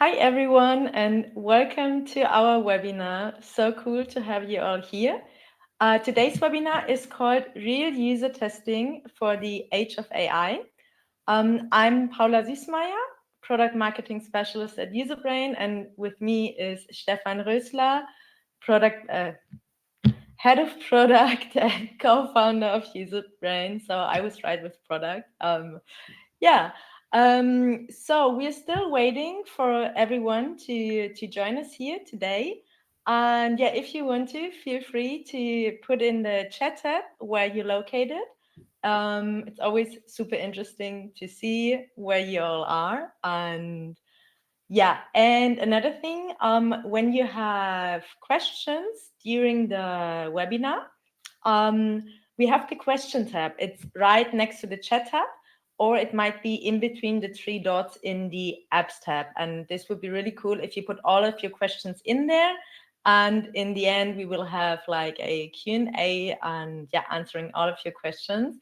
Hi, everyone, and welcome to our webinar. So cool to have you all here. Today's webinar is called Real User Testing for the Age of AI. I'm Paula Süßmeier, Product Marketing Specialist at UserBrain, and with me is Stefan Rössler, product Head of Product and co-founder of UserBrain. So I was right with product. Yeah. So we're still waiting for everyone to join us here today. And yeah, if you want to, feel free to put in the chat tab where you're located. It's always super interesting to see where you all are. And yeah, and another thing, when you have questions during the webinar, um, we have the question tab. It's right next to the chat tab, or it might be in between the three dots in the apps tab. And this would be really cool if you put all of your questions in there. And in the end, we will have like a Q&A and yeah, answering all of your questions.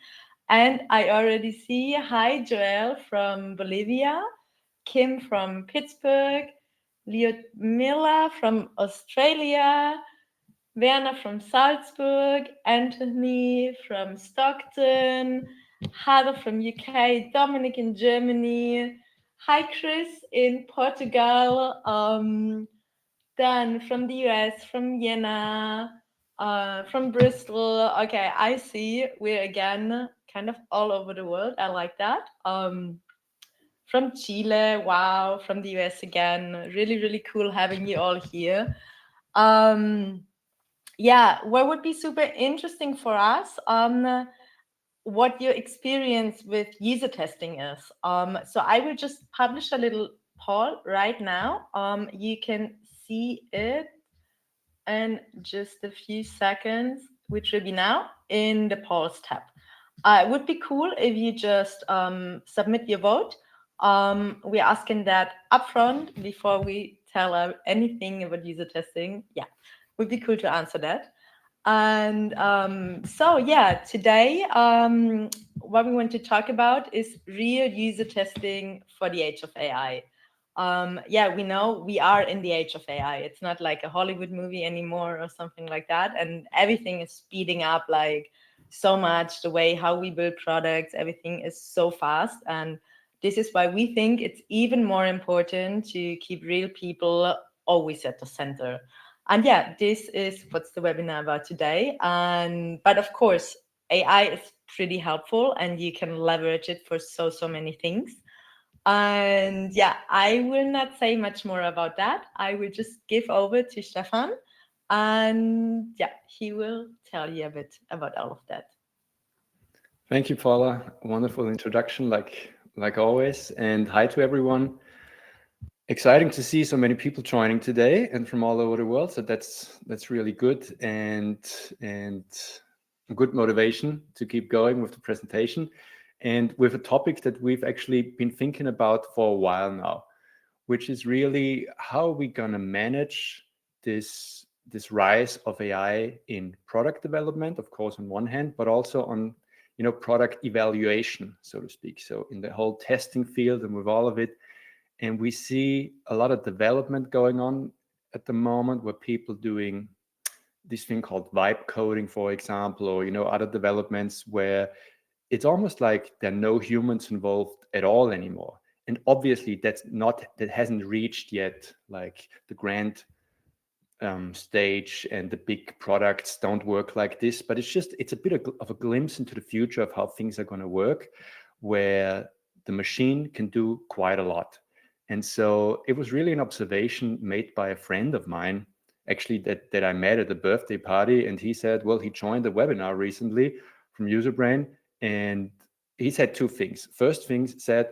And I already see, hi, Joel from Bolivia, Kim from Pittsburgh, Lyudmila from Australia, Werner from Salzburg, Anthony from Stockton, Heather from UK, Dominic in Germany, hi Chris in Portugal, Dan from the US, from Vienna, from Bristol. Okay, I see we're again kind of all over the world. I like that. From Chile, wow, from the US again. Really, really cool having you all here. Um, yeah, what would be super interesting for us on what your experience with user testing is. So I will just publish a little poll right now. You can see it in just a few seconds, which will be now in the polls tab. It would be cool if you just submit your vote. We're asking that upfront before we tell anything about user testing. Yeah, would be cool to answer that. And so, yeah, today what we want to talk about is real user testing for the age of AI. Yeah, we know we are in the age of AI. It's not like a Hollywood movie anymore or something like that. And everything is speeding up like so much. The way how we build products, everything is so fast. And this is why we think it's even more important to keep real people always at the center. And yeah, this is what's the webinar about today. And but of course, AI is pretty helpful and you can leverage it for so many things. And yeah, I will not say much more about that. I will just give over to Stefan and yeah, he will tell you a bit about all of that. Thank you, Paula. Wonderful introduction, like always. And hi to everyone. Exciting to see so many people joining today and from all over the world. So that's really good and good motivation to keep going with the presentation and with a topic that we've actually been thinking about for a while now, which is really how are we going to manage this rise of AI in product development, of course, on one hand, but also on product evaluation, so to speak. So in the whole testing field and with all of it, and we see a lot of development going on at the moment where people doing this thing called vibe coding, for example, or other developments where it's almost like there are no humans involved at all anymore. And obviously that hasn't reached yet like the grand stage, and the big products don't work like this, but it's a bit of a glimpse into the future of how things are going to work, where the machine can do quite a lot. And so it was really an observation made by a friend of mine, actually, that I met at a birthday party. And he said, well, he joined a webinar recently from UserBrain, and he said two things. First thing said,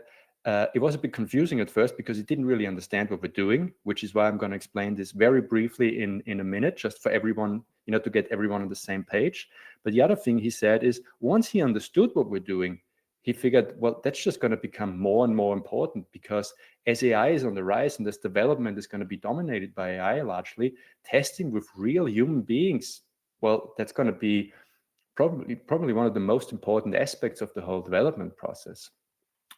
it was a bit confusing at first because he didn't really understand what we're doing, which is why I'm going to explain this very briefly in a minute, just for everyone, to get everyone on the same page. But the other thing he said is once he understood what we're doing, he figured, well, that's just going to become more and more important, because as AI is on the rise and this development is going to be dominated by AI largely, testing with real human beings, well, that's going to be probably one of the most important aspects of the whole development process.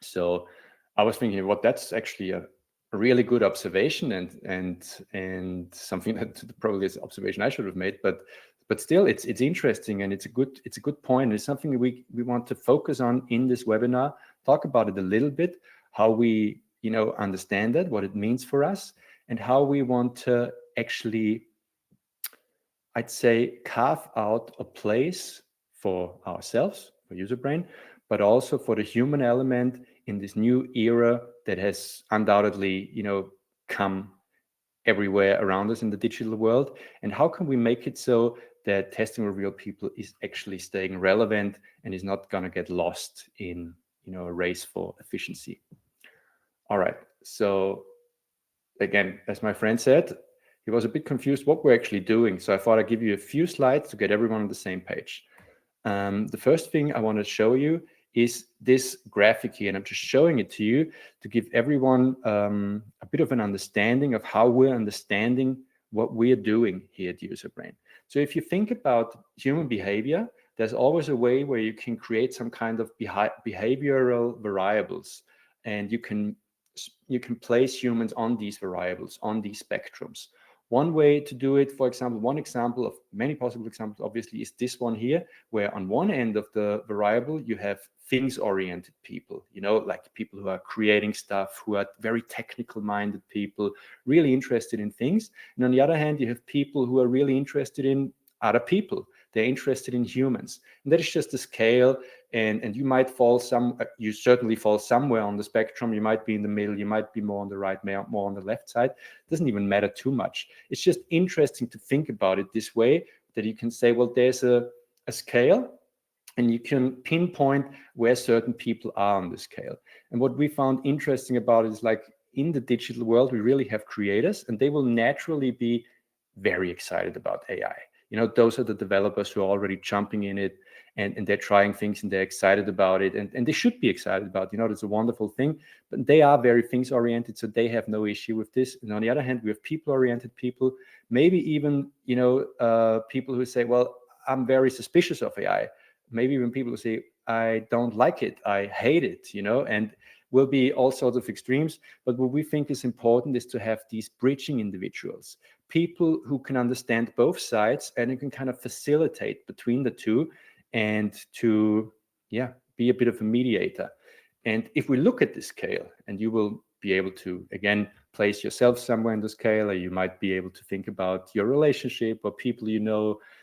So I was thinking, well, that's actually a a really good observation, and something that probably is an observation I should have made, but still it's interesting, and it's a good point, and it's something we want to focus on in this webinar, talk about it a little bit, how we understand it, what it means for us, and how we want to actually, I'd say, carve out a place for ourselves, for UserBrain, but also for the human element in this new era that has undoubtedly, come everywhere around us in the digital world. And how can we make it so that testing with real people is actually staying relevant and is not going to get lost in, a race for efficiency? All right. So again, as my friend said, he was a bit confused what we're actually doing. So I thought I'd give you a few slides to get everyone on the same page. The first thing I want to show you is this graphic here, and I'm just showing it to you to give everyone a bit of an understanding of how we're understanding what we're doing here at UserBrain. So if you think about human behavior, there's always a way where you can create some kind of behavioral variables, and you can place humans on these variables, on these spectrums. One way to do it, for example, one example of many possible examples, obviously, is this one here, where on one end of the variable, you have things-oriented people, like people who are creating stuff, who are very technical-minded people, really interested in things. And on the other hand, you have people who are really interested in other people. They're interested in humans. And that is just a scale. And you might you certainly fall somewhere on the spectrum. You might be in the middle. You might be more on the right, more on the left side. It doesn't even matter too much. It's just interesting to think about it this way, that you can say, well, there's a scale, and you can pinpoint where certain people are on the scale. And what we found interesting about it is, like, in the digital world, we really have creators, and they will naturally be very excited about AI. Those are the developers who are already jumping in it, and they're trying things, and they're excited about it, and they should be excited about it. It's a wonderful thing, but they are very things oriented, so they have no issue with this. And on the other hand, we have people oriented people, maybe even people who say, well, I'm very suspicious of AI. Maybe even people who say, I don't like it, I hate it, and will be all sorts of extremes. But what we think is important is to have these bridging individuals, people who can understand both sides, and who can kind of facilitate between the two, and to be a bit of a mediator. And if we look at the scale, and you will be able to, again, place yourself somewhere in the scale, or you might be able to think about your relationship or people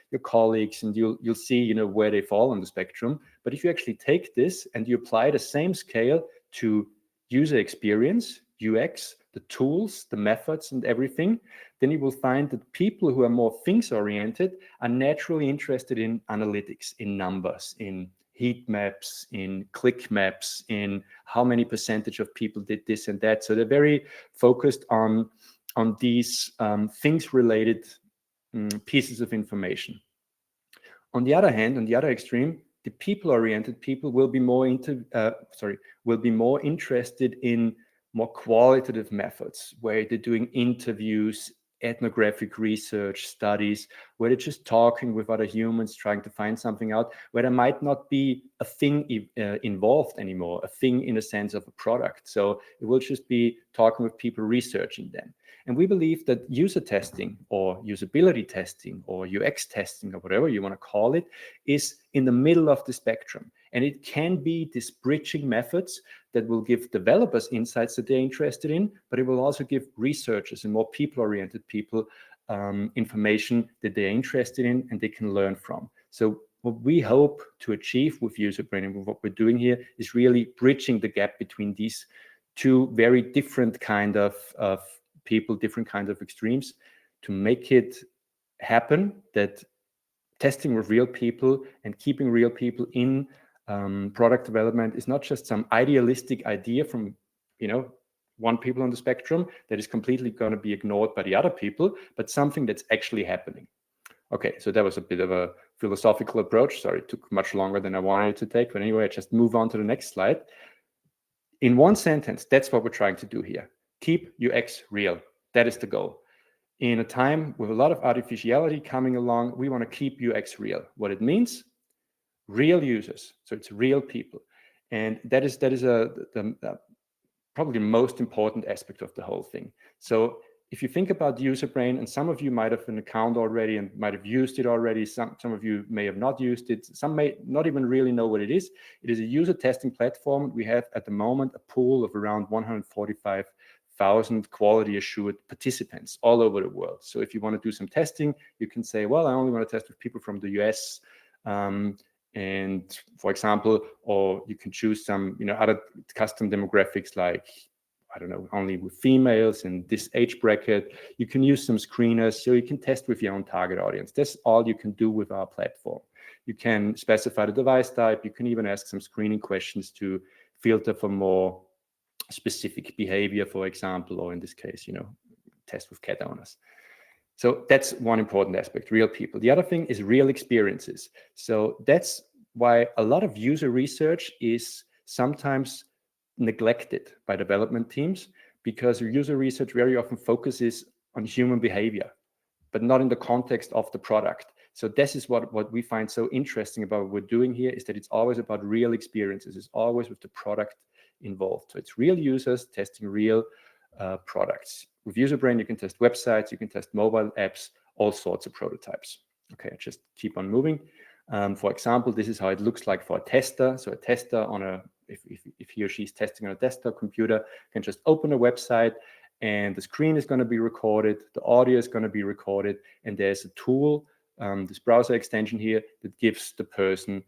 your colleagues, and you'll see where they fall on the spectrum. But if you actually take this and you apply the same scale to user experience, UX, the tools, the methods, and everything, then you will find that people who are more things oriented are naturally interested in analytics, in numbers, in heat maps, in click maps, in how many percentage of people did this and that. So they're very focused on these things related pieces of information. On the other hand, on the other extreme, the people-oriented people will be more interested in more qualitative methods, where they're doing interviews, ethnographic research, studies, where they're just talking with other humans, trying to find something out, where there might not be a thing involved anymore, a thing in a sense of a product. So it will just be talking with people, researching them. And we believe that user testing, or usability testing, or UX testing, or whatever you want to call it, is in the middle of the spectrum. And it can be these bridging methods that will give developers insights that they're interested in, but it will also give researchers and more people-oriented people information that they're interested in and they can learn from. So what we hope to achieve with UserBrain and what we're doing here is really bridging the gap between these two very different kind of people, different kinds of extremes, to make it happen that testing with real people and keeping real people in product development is not just some idealistic idea from one people on the spectrum that is completely going to be ignored by the other people, but something that's actually happening. Okay, so that was a bit of a philosophical approach. Sorry, it took much longer than I wanted it to take, but anyway, I just move on to the next slide. In one sentence, that's what we're trying to do here. Keep UX real. That is the goal. In a time with a lot of artificiality coming along, we want to keep UX real. What it means? Real users. So it's real people. And that is the probably the most important aspect of the whole thing. So if you think about UserBrain, and some of you might have an account already and might have used it already, some of you may have not used it, some may not even really know what it is. It is a user testing platform. We have at the moment a pool of around 145,000 quality assured participants all over the world. So if you want to do some testing, you can say, well, I only want to test with people from the US, and for example, or you can choose some, other custom demographics like, I don't know, only with females in this age bracket. You can use some screeners, so you can test with your own target audience. That's all you can do with our platform. You can specify the device type. You can even ask some screening questions to filter for more specific behavior, for example, or in this case, test with cat owners. So that's one important aspect, real people. The other thing is real experiences. So that's why a lot of user research is sometimes neglected by development teams, because user research very often focuses on human behavior, but not in the context of the product. So this is what we find so interesting about what we're doing here, is that it's always about real experiences. It's always with the product involved. So it's real users testing real products. With UserBrain, you can test websites, you can test mobile apps, all sorts of prototypes. Okay, I just keep on moving. For example, this is how it looks like for a tester. So a tester if he or she is testing on a desktop computer, can just open a website, and the screen is going to be recorded, the audio is going to be recorded, and there's a tool, this browser extension here, that gives the person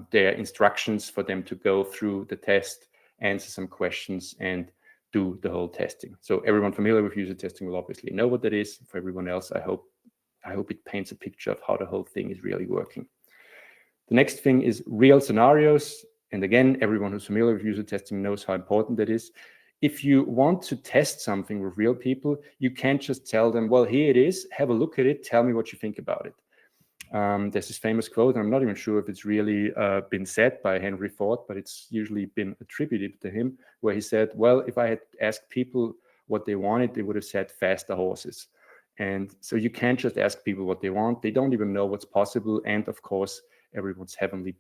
their instructions for them to go through the test, answer some questions, and do the whole testing. So everyone familiar with user testing will obviously know what that is. For everyone else, I hope it paints a picture of how the whole thing is really working. The next thing is real scenarios. And again, everyone who's familiar with user testing knows how important that is. If you want to test something with real people, you can't just tell them, well, here it is, have a look at it, tell me what you think about it. There's this famous quote, and I'm not even sure if it's really been said by Henry Ford, but it's usually been attributed to him, where he said, well, if I had asked people what they wanted, they would have said faster horses. And so you can't just ask people what they want. They don't even know what's possible. And of course, everyone's heavily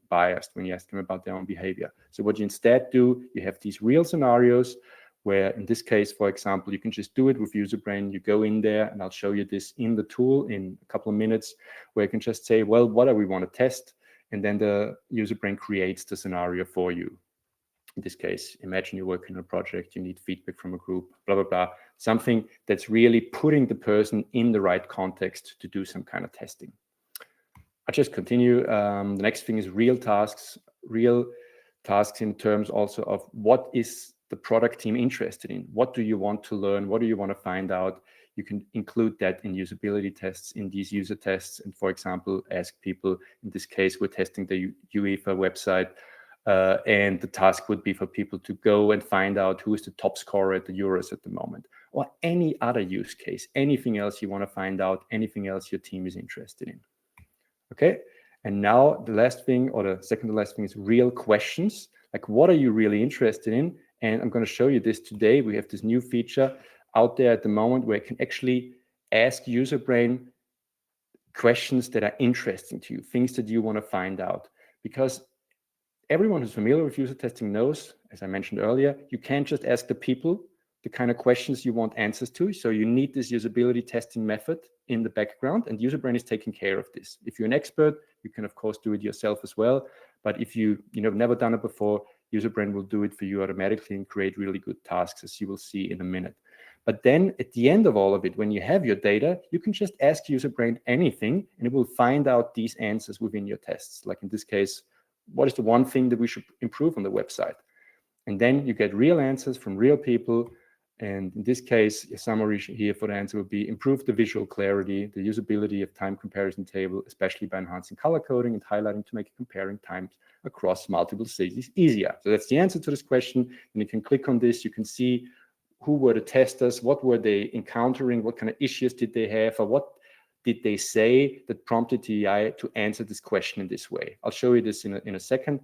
biased when you ask them about their own behavior. So what you instead do, you have these real scenarios where, in this case, for example, you can just do it with UserBrain. You go in there, and I'll show you this in the tool in a couple of minutes, where you can just say, well, what do we want to test? And then the UserBrain creates the scenario for you. In this case, imagine you're working on a project, you need feedback from a group, blah, blah, blah. Something that's really putting the person in the right context to do some kind of testing. I'll just continue. The next thing is real tasks in terms also of what is the product team interested in? What do you want to learn? What do you want to find out? You can include that in usability tests, in these user tests, and for example, ask people. In this case, we're testing the UEFA website, and the task would be for people to go and find out who is the top scorer at the Euros at the moment, or any other use case, anything else you want to find out, anything else your team is interested in. Okay, and now the last thing, or the second to last thing, is real questions. Like, what are you really interested in? And I'm going to show you this today. We have this new feature out there at the moment where you can actually ask UserBrain questions that are interesting to you, things that you want to find out. Because everyone who's familiar with user testing knows, as I mentioned earlier, you can't just ask the people the kind of questions you want answers to. So you need this usability testing method in the background, and UserBrain is taking care of this. If you're an expert, you can of course do it yourself as well. But if you've never done it before, UserBrain will do it for you automatically and create really good tasks, as you will see in a minute. But then at the end of all of it, when you have your data, you can just ask UserBrain anything, and it will find out these answers within your tests. Like in this case, what is the one thing that we should improve on the website? And then you get real answers from real people. And in this case, a summary here for the answer would be: improve the visual clarity, the usability of time comparison table, especially by enhancing color coding and highlighting to make comparing times across multiple cities easier. So that's the answer to this question. And you can click on this. You can see who were the testers, what were they encountering, what kind of issues did they have, or what did they say that prompted the AI to answer this question in this way. I'll show you this in a second.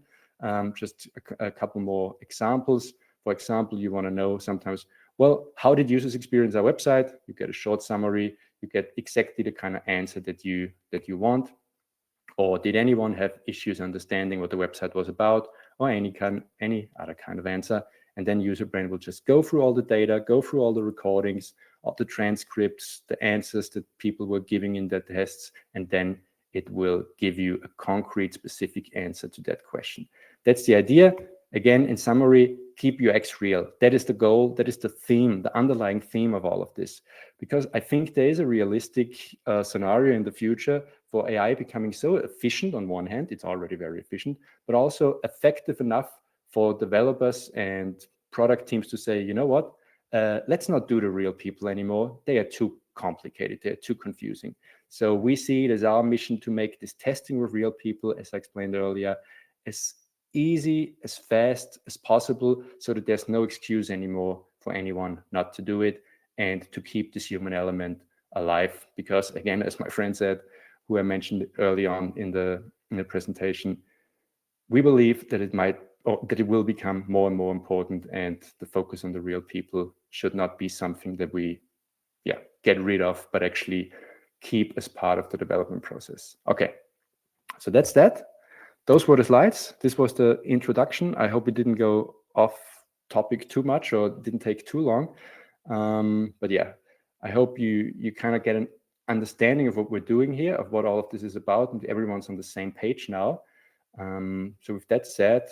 Just a couple more examples. For example, you want to know sometimes, well, how did users experience our website? You get a short summary. You get exactly the kind of answer that you want. Or did anyone have issues understanding what the website was about? or any other kind of answer. And then UserBrain will just go through all the data, go through all the recordings of the transcripts, the answers that people were giving in their tests, and then it will give you a concrete, specific answer to that question. That's the idea. Again, in summary, keep UX real. That is the goal. That is the theme, the underlying theme of all of this. Because I think there is a realistic scenario in the future for AI becoming so efficient on one hand, it's already very efficient, but also effective enough for developers and product teams to say, you know what, let's not do the real people anymore. They are too complicated. They're too confusing. So we see it as our mission to make this testing with real people, as I explained earlier, as easy, as fast as possible, so that there's no excuse anymore for anyone not to do it, and to keep this human element alive. Because again, as my friend said, who I mentioned early on in the presentation, we believe that it will become more and more important, and the focus on the real people should not be something that we get rid of, but actually keep as part of the development process. Okay, so that's that. Those were the slides. This was the introduction. I hope it didn't go off topic too much or didn't take too long. But yeah, I hope you kind of get an understanding of what we're doing here, of what all of this is about, and everyone's on the same page now. So with that said,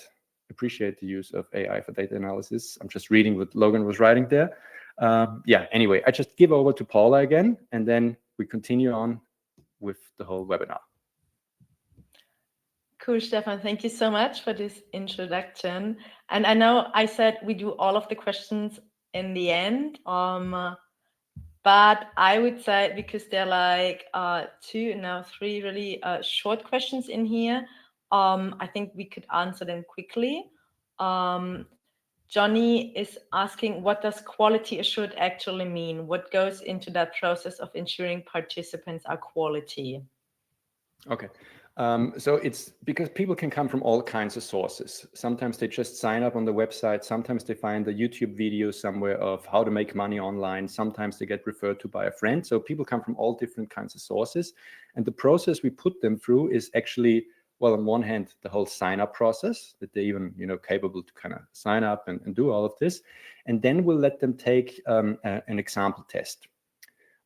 appreciate the use of AI for data analysis. I'm just reading what Logan was writing there. Anyway, I just give over to Paula again, and then we continue on with the whole webinar. Cool, Stefan. Thank you so much for this introduction. And I know I said we do all of the questions in the end, but I would say, because there are like 2, now 3 really short questions in here, I think we could answer them quickly. Johnny is asking, what does quality assured actually mean? What goes into that process of ensuring participants are quality? Okay. So it's because people can come from all kinds of sources. Sometimes they just sign up on the website. Sometimes they find a YouTube video somewhere of how to make money online. Sometimes they get referred to by a friend. So people come from all different kinds of sources. And the process we put them through is actually, well, on one hand, the whole sign-up process, that they're even, capable to kind of sign up and do all of this. And then we'll let them take an example test,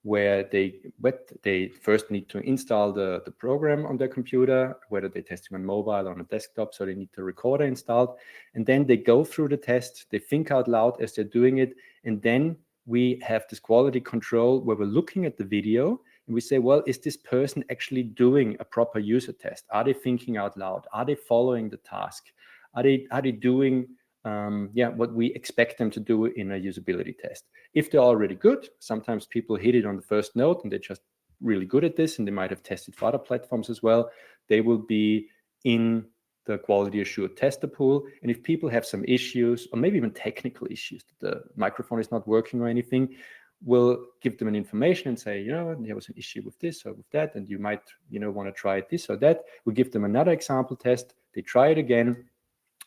where they first need to install the program on their computer, whether they're testing on mobile or on a desktop, so they need the recorder installed. And then they go through the test, they think out loud as they're doing it, and then we have this quality control where we're looking at the video and we say, well, is this person actually doing a proper user test? Are they thinking out loud? Are they following the task? Are they doing what we expect them to do in a usability test? If they're already good, sometimes people hit it on the first note and they're just really good at this, and they might have tested for other platforms as well. They will be in the quality assured tester pool. And if people have some issues, or maybe even technical issues, the microphone is not working or anything, we'll give them an information and say, there was an issue with this or with that, and you might, want to try this or that. We'll give them another example test. They try it again.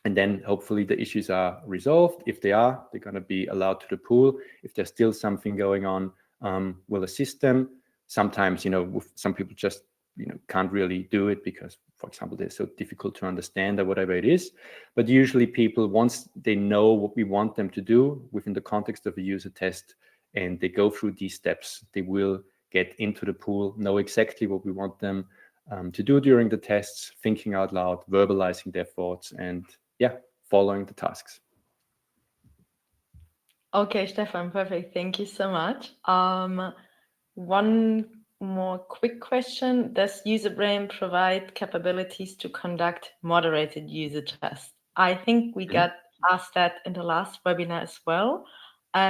And then hopefully the issues are resolved. If they are, they're going to be allowed to the pool. If there's still something going on, we'll assist them. Sometimes, some people just, can't really do it because, for example, they're so difficult to understand or whatever it is. But usually people, once they know what we want them to do within the context of a user test, and they go through these steps, they will get into the pool, know exactly what we want them to do during the tests, thinking out loud, verbalizing their thoughts, and following the tasks. Okay, Stefan, perfect. Thank you so much. One more quick question. Does UserBrain provide capabilities to conduct moderated user tests? I think we got asked that in the last webinar as well.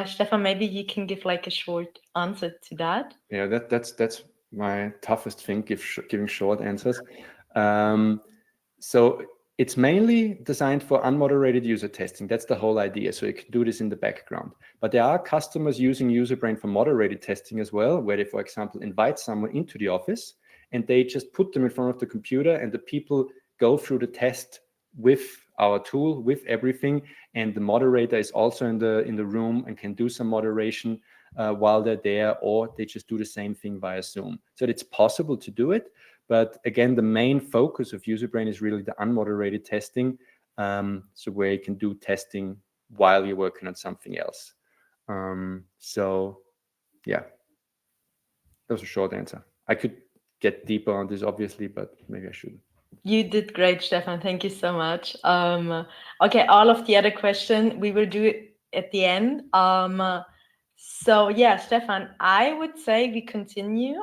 Stefan, maybe you can give like a short answer to that. Yeah, that's my toughest thing, giving short answers. So it's mainly designed for unmoderated user testing. That's the whole idea. So you can do this in the background. But there are customers using UserBrain for moderated testing as well, where they, for example, invite someone into the office and they just put them in front of the computer, and the people go through the test with our tool, with everything. And the moderator is also in the room and can do some moderation while they're there, or they just do the same thing via Zoom. So it's possible to do it. But again, the main focus of UserBrain is really the unmoderated testing. so where you can do testing while you're working on something else. So yeah, that was a short answer. I could get deeper on this, obviously, but maybe I shouldn't. You did great, Stefan. Thank you so much. Okay, all of the other question we will do it at the end. So yeah, Stefan, I would say we continue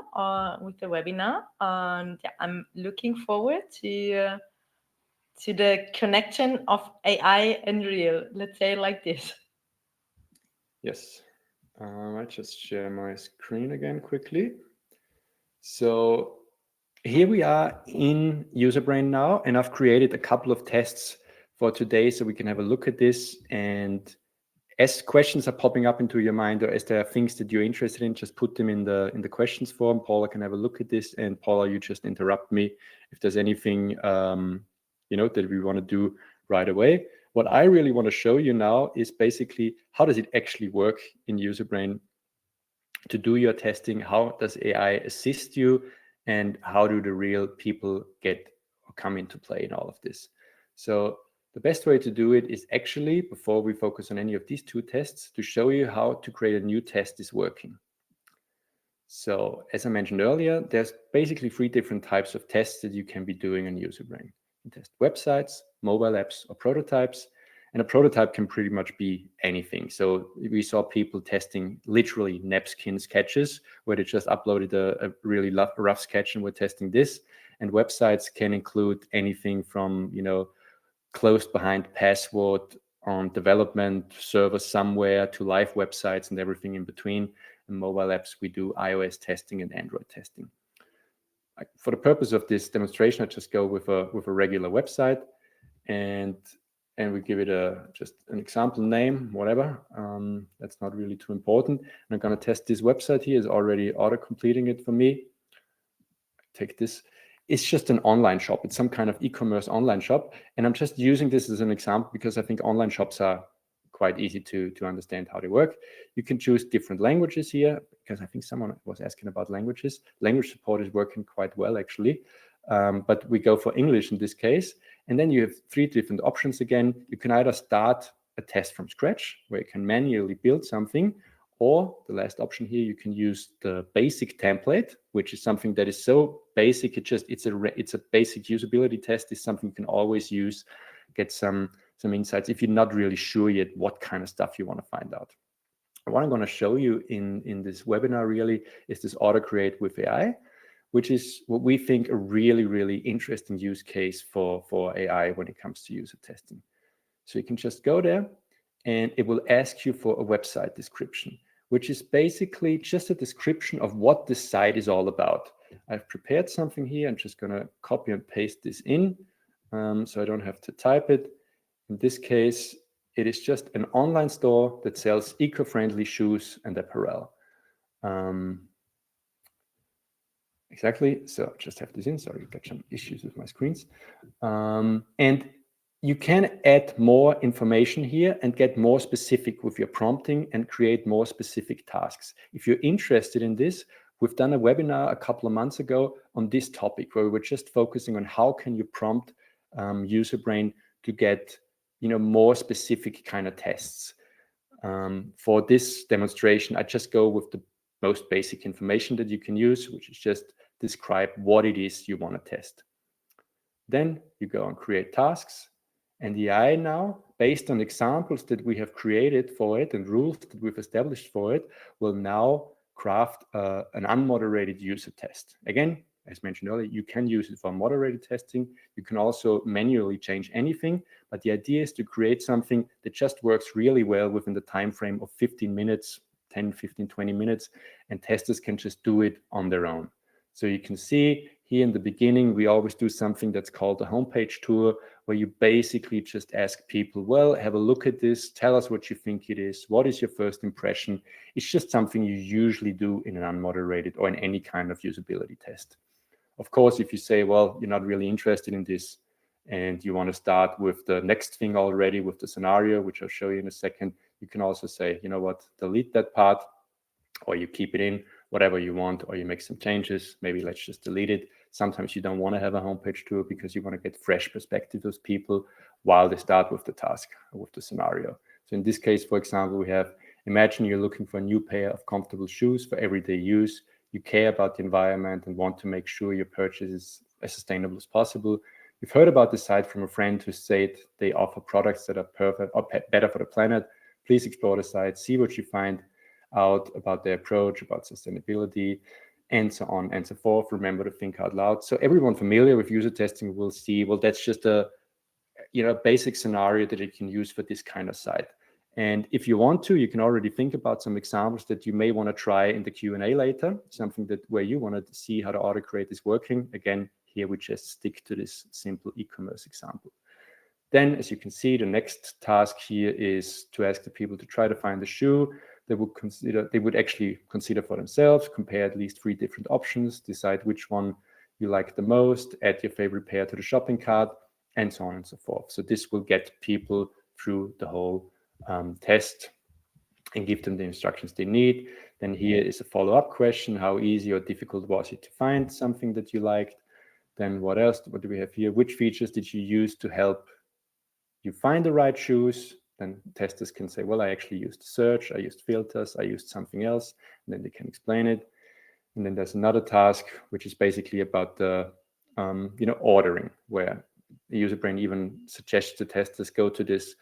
with the webinar. Yeah, I'm looking forward to the connection of AI and real. Let's say it like this. Yes. I just share my screen again quickly. So here we are in UserBrain now, and I've created a couple of tests for today so we can have a look at this. And as questions are popping up into your mind, or as there are things that you're interested in, just put them in the questions form. Paula can have a look at this, and Paula, you just interrupt me if there's anything that we want to do right away. What I really want to show you now is basically how does it actually work in UserBrain to do your testing? How does AI assist you, and how do the real people get or come into play in all of this? So the best way to do it is actually, before we focus on any of these two tests, to show you how to create a new test is working. So as I mentioned earlier, there's basically 3 different types of tests that you can be doing on UserBrain. You can test websites, mobile apps, or prototypes. And a prototype can pretty much be anything. So we saw people testing literally napkin sketches where they just uploaded a really rough sketch and we're testing this. And websites can include anything from, closed behind password on development server somewhere to live websites and everything in between. And mobile apps, we do iOS testing and Android testing. For the purpose of this demonstration, I just go with a regular website, and we give it just an example name, whatever. That's not really too important. And I'm going to test this website here. Is already auto-completing it for me. Take this. It's just an online shop. It's some kind of e-commerce online shop. And I'm just using this as an example because I think online shops are quite easy to understand how they work. You can choose different languages here, because I think someone was asking about languages. Language support is working quite well, actually. But we go for English in this case. And then you have 3 different options again. You can either start a test from scratch, where you can manually build something, or the last option here, you can use the basic template, which is something that is so basic. It's a basic usability test. It's something you can always use, get some insights if you're not really sure yet what kind of stuff you want to find out. What I'm going to show you in this webinar really is this auto create with AI, which is what we think a really, really interesting use case for AI when it comes to user testing. So you can just go there and it will ask you for a website description, which is basically just a description of what the site is all about. I've prepared something here. I'm just going to copy and paste this in so I don't have to type it. In this case, it is just an online store that sells eco-friendly shoes and apparel. Exactly. So just have this in. Sorry, got some issues with my screens. And you can add more information here and get more specific with your prompting and create more specific tasks. If you're interested in this, we've done a webinar a couple of months ago on this topic where we were just focusing on how can you prompt UserBrain to get more specific kind of tests. For this demonstration, I just go with the most basic information that you can use, which is just describe what it is you want to test. Then you go and create tasks. And the AI now, based on examples that we have created for it and rules that we've established for it, will now craft an unmoderated user test. Again, as mentioned earlier, you can use it for moderated testing. You can also manually change anything. But the idea is to create something that just works really well within the time frame of 15 minutes, 10, 15, 20 minutes, and testers can just do it on their own. So you can see here in the beginning, we always do something that's called a homepage tour, where you basically just ask people, well, have a look at this, tell us what you think it is, what is your first impression? It's just something you usually do in an unmoderated or in any kind of usability test. Of course, if you say, well, you're not really interested in this and you want to start with the next thing already with the scenario, which I'll show you in a second, you can also say, you know what, delete that part, or you keep it in, whatever you want, or you make some changes. Maybe let's just delete it. Sometimes you don't want to have a homepage tour because you want to get fresh perspective of people while they start with the task, with the scenario. So in this case, for example, we have, imagine you're looking for a new pair of comfortable shoes for everyday use. You care about the environment and want to make sure your purchase is as sustainable as possible. You've heard about the site from a friend who said they offer products that are perfect or better for the planet. Please explore the site, see what you find out about their approach, about sustainability, and so on and so forth. Remember to think out loud. So everyone familiar with user testing will see, well, that's just a basic scenario that you can use for this kind of site. And if you want to, you can already think about some examples that you may want to try in the Q&A later, something that where you want to see how the autocrate is working. Again, here we just stick to this simple e-commerce example. Then, as you can see, the next task here is to ask the people to try to find the shoe they would actually consider for themselves, compare at least 3 different options, decide which one you like the most, add your favorite pair to the shopping cart, and so on and so forth. So this will get people through the whole test and give them the instructions they need. Then here is a follow-up question. How easy or difficult was it to find something that you liked? Then what else? What do we have here? Which features did you use to help you find the right shoes? Then testers can say, well, I actually used search, I used filters, I used something else, and then they can explain it. And then there's another task, which is basically about the ordering, where the UserBrain even suggests to testers go to this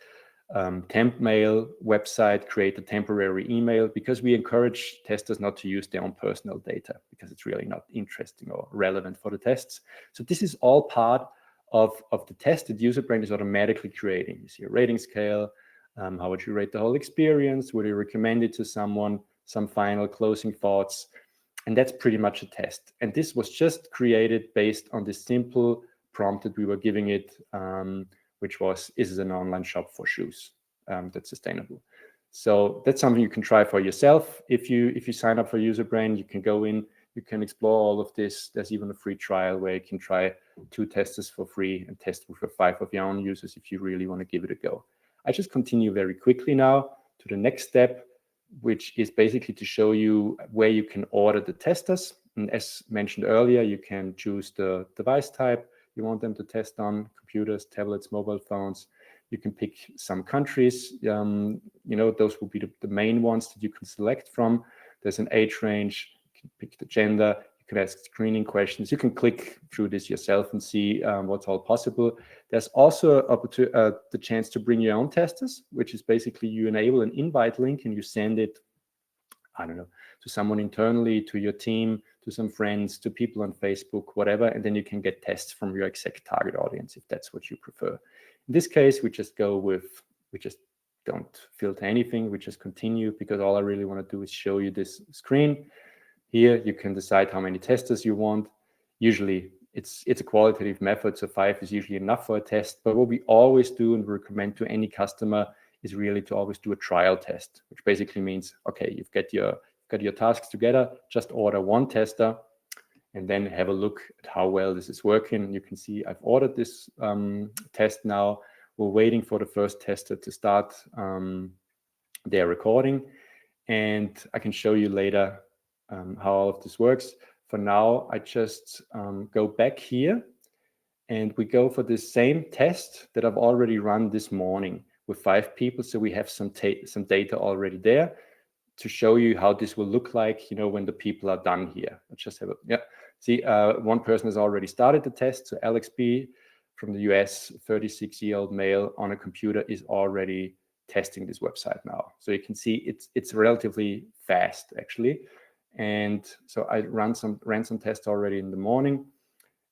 temp mail website, create a temporary email, because we encourage testers not to use their own personal data because it's really not interesting or relevant for the tests. So this is all part of the test that UserBrain is automatically creating. You see a rating scale. How would you rate the whole experience? Would you recommend it to someone? Some final closing thoughts. And that's pretty much a test. And this was just created based on this simple prompt that we were giving it, which was, is it an online shop for shoes that's sustainable? So that's something you can try for yourself. If you sign up for UserBrain, you can go in, you can explore all of this. There's even a free trial where you can try 2 testers for free and test with 5 of your own users if you really want to give it a go. I just continue very quickly now to the next step, which is basically to show you where you can order the testers. And as mentioned earlier, you can choose the device type you want them to test on: computers, tablets, mobile phones. You can pick some countries. Those will be the main ones that you can select from. There's an age range. You can pick the gender. You can ask screening questions. You can click through this yourself and see what's all possible. There's also the chance to bring your own testers, which is basically you enable an invite link and you send it, I don't know, to someone internally, to your team, to some friends, to people on Facebook, whatever, and then you can get tests from your exact target audience if that's what you prefer. In this case, we just don't filter anything, we just continue, because all I really want to do is show you this screen. Here you can decide how many testers you want. Usually it's a qualitative method, so 5 is usually enough for a test, but what we always do and recommend to any customer is really to always do a trial test, which basically means, okay, you've got your tasks together, just order 1 tester and then have a look at how well this is working. You can see I've ordered this test now. We're waiting for the first tester to start their recording, and I can show you later how all of this works. For now, I just go back here and we go for the same test that I've already run this morning with 5 people. So we have some data already there to show you how this will look like, when the people are done here. Let's just have see, 1 person has already started the test. So Alex B from the US, 36-year-old male on a computer, is already testing this website now. So you can see it's relatively fast actually. And so I ran some tests already in the morning,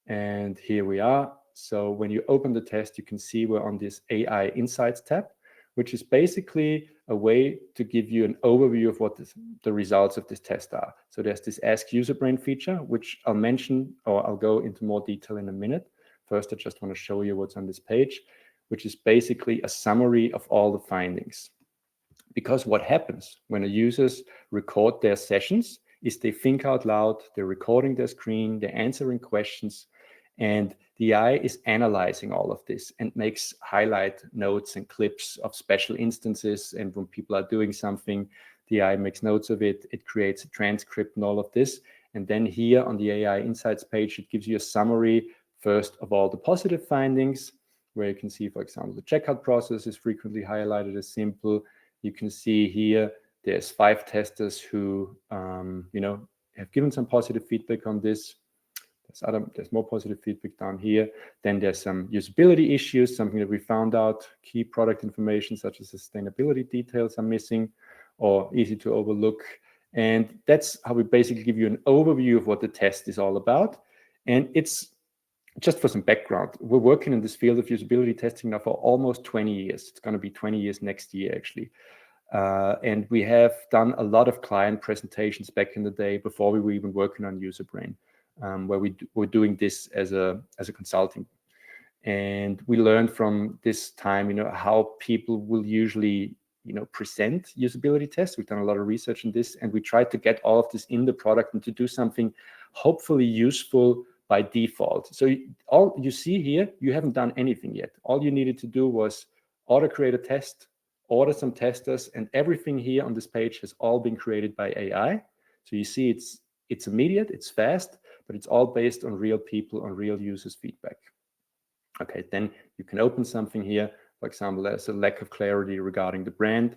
and here we are. So when you open the test, you can see we're on this AI Insights tab, which is basically a way to give you an overview of what the results of this test are. So there's this Ask UserBrain feature, which I'll mention, or I'll go into more detail in a minute. First, I just want to show you what's on this page, which is basically a summary of all the findings. Because what happens when users record their sessions is they think out loud, they're recording their screen, they're answering questions, and the AI is analyzing all of this and makes highlight notes and clips of special instances. And when people are doing something, the AI makes notes of it. It creates a transcript and all of this. And then here on the AI Insights page, it gives you a summary first of all the positive findings, where you can see, for example, the checkout process is frequently highlighted as simple. You can see here there's 5 testers who have given some positive feedback on this. There's more positive feedback down here. Then there's some usability issues, something that we found out. Key product information such as sustainability details are missing or easy to overlook. And that's how we basically give you an overview of what the test is all about. And it's just for some background. We're working in this field of usability testing now for almost 20 years. It's going to be 20 years next year, actually. And we have done a lot of client presentations back in the day before we were even working on UserBrain, where we're doing this as a consulting. And we learned from this time, how people will usually, present usability tests. We've done a lot of research on this, and we tried to get all of this in the product and to do something hopefully useful by default. So all you see here, you haven't done anything yet. All you needed to do was auto-create a test, order some testers, and everything here on this page has all been created by AI. So you see it's immediate, it's fast, but it's all based on real people, on real users' feedback. Okay, then you can open something here. For example, there's a lack of clarity regarding the brand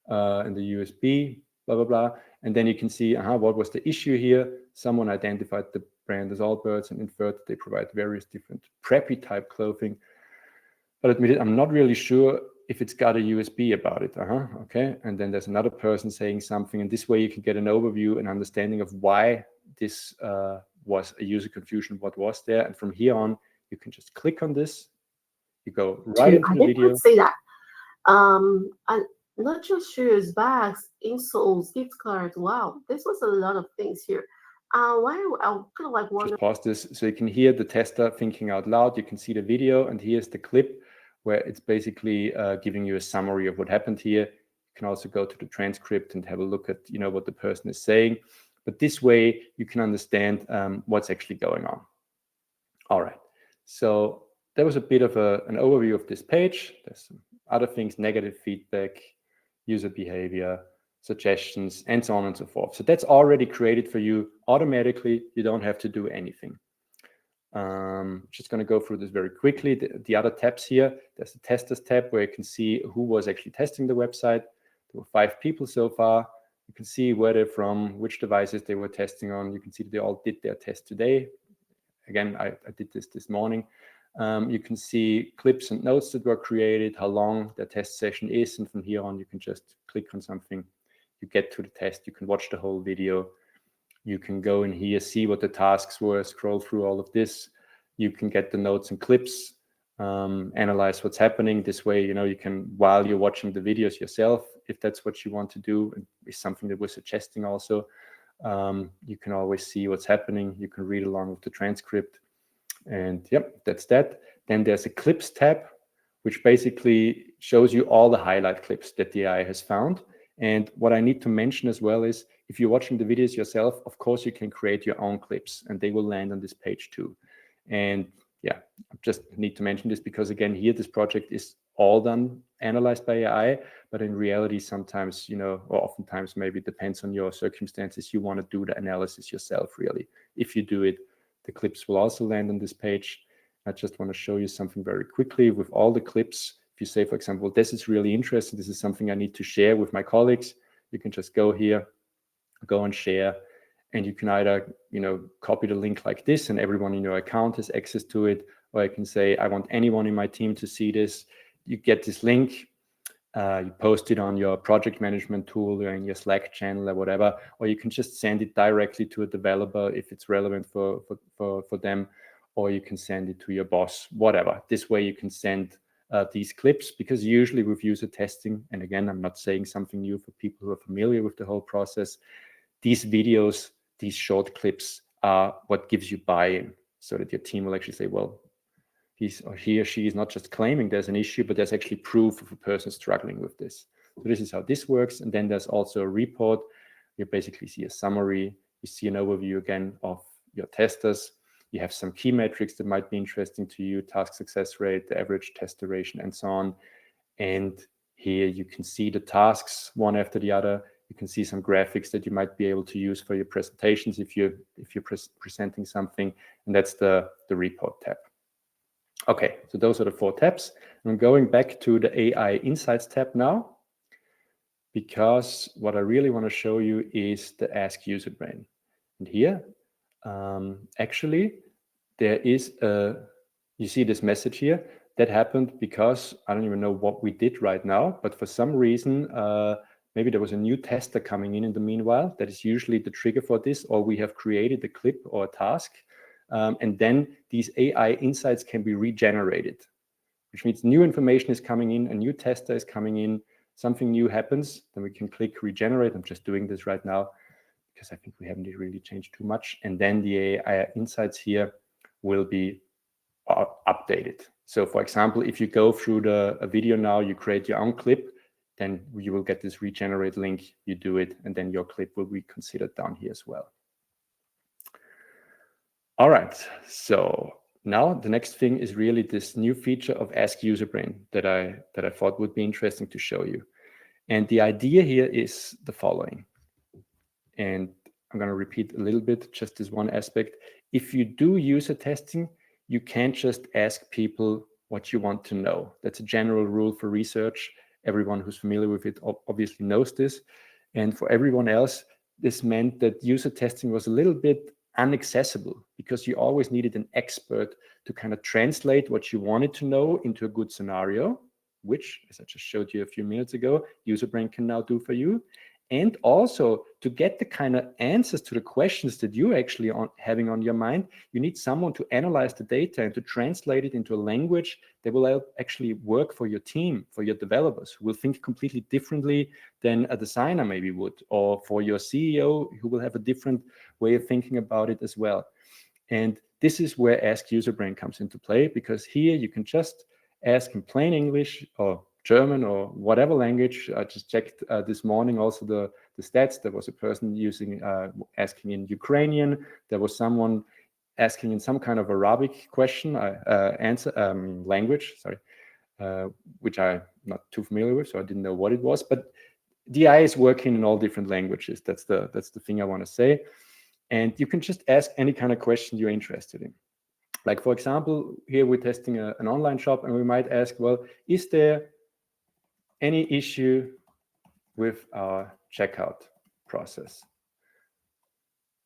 and the USB, blah, blah, blah. And then you can see, what was the issue here? Someone identified the brand as Allbirds and inferred that they provide various different preppy type clothing. But admit it, I'm not really sure if it's got a USB about it. Okay. And then there's another person saying something. And this way you can get an overview and understanding of why this was a user confusion, what was there. And from here on, you can just click on this. You go right into the video. I did say that. Not just shoes, bags, insoles, gift cards. Wow, this was a lot of things here. Why I kind of like wondering. Just pause this so you can hear the tester thinking out loud. You can see the video, and here's the clip where it's basically giving you a summary of what happened here. You can also go to the transcript and have a look at what the person is saying. But this way you can understand what's actually going on. All right. So there was a bit of an overview of this page. There's some other things, negative feedback, user behavior, suggestions, and so on and so forth. So that's already created for you automatically. You don't have to do anything. Just going to go through this very quickly. The other tabs here, there's the testers tab where you can see who was actually testing the website. There were 5 people so far. You can see where they're from, which devices they were testing on. You can see that they all did their test today. Again, I did this morning. You can see clips and notes that were created, how long the test session is, and from here on, you can just click on something. You get to the test. You can watch the whole video. You can go in here, see what the tasks were, scroll through all of this. You can get the notes and clips, analyze what's happening. This way, you can, while you're watching the videos yourself, if that's what you want to do, and it's something that we're suggesting also, you can always see what's happening. You can read along with the transcript. And yep, that's that. Then there's a clips tab, which basically shows you all the highlight clips that the AI has found. And what I need to mention as well is, if you're watching the videos yourself, of course, you can create your own clips and they will land on this page too. And yeah, I just need to mention this because, again, here, this project is all done, analyzed by AI, but in reality, sometimes, or oftentimes, maybe it depends on your circumstances, you want to do the analysis yourself, really. If you do it, the clips will also land on this page. I just want to show you something very quickly with all the clips. If you say, for example, this is really interesting, this is something I need to share with my colleagues, you can just go here, go and share, and you can either, copy the link like this and everyone in your account has access to it, or I can say, I want anyone in my team to see this. You get this link, you post it on your project management tool or in your Slack channel or whatever, or you can just send it directly to a developer if it's relevant for them, or you can send it to your boss, whatever. This way you can send these clips, because usually with user testing, and again, I'm not saying something new for people who are familiar with the whole process, these videos, these short clips are what gives you buy-in, so that your team will actually say, well, he or she is not just claiming there's an issue, but there's actually proof of a person struggling with this. So this is how this works. And then there's also a report. You basically see a summary. You see an overview again of your testers. You have some key metrics that might be interesting to you, task success rate, the average test duration, and so on. And here you can see the tasks one after the other. You can see some graphics that you might be able to use for your presentations if you're presenting something, and that's the report tab. Okay, so those are the 4 tabs. I'm going back to the AI Insights tab now, because what I really want to show you is the Ask Userbrain. And here, actually, there is you see this message here. That happened because I don't even know what we did right now, but for some reason, maybe there was a new tester coming in the meanwhile. That is usually the trigger for this, or we have created a clip or a task. And then these AI insights can be regenerated, which means new information is coming in, a new tester is coming in, something new happens, then we can click regenerate. I'm just doing this right now because I think we haven't really changed too much. And then the AI insights here will be updated. So for example, if you go through a video now, you create your own clip, then you will get this regenerate link, you do it, and then your clip will be considered down here as well. All right, so now the next thing is really this new feature of Ask Userbrain that I thought would be interesting to show you. And the idea here is the following. And I'm going to repeat a little bit, just this one aspect. If you do user testing, you can't just ask people what you want to know. That's a general rule for research. Everyone who's familiar with it obviously knows this. And for everyone else, this meant that user testing was a little bit inaccessible because you always needed an expert to kind of translate what you wanted to know into a good scenario, which, as I just showed you a few minutes ago, Userbrain can now do for you. And also to get the kind of answers to the questions that you're actually having on your mind, you need someone to analyze the data and to translate it into a language that will actually work for your team, for your developers, who will think completely differently than a designer maybe would, or for your CEO, who will have a different way of thinking about it as well. And this is where Ask Userbrain comes into play, because here you can just ask in plain English or German or whatever language. I just checked this morning also the stats. There was a person asking in Ukrainian. There was someone asking in some kind of Arabic question, language, sorry, which I'm not too familiar with, so I didn't know what it was. But DI is working in all different languages. That's the thing I want to say. And you can just ask any kind of question you're interested in. Like, for example, here we're testing an online shop, and we might ask, well, is there any issue with our checkout process?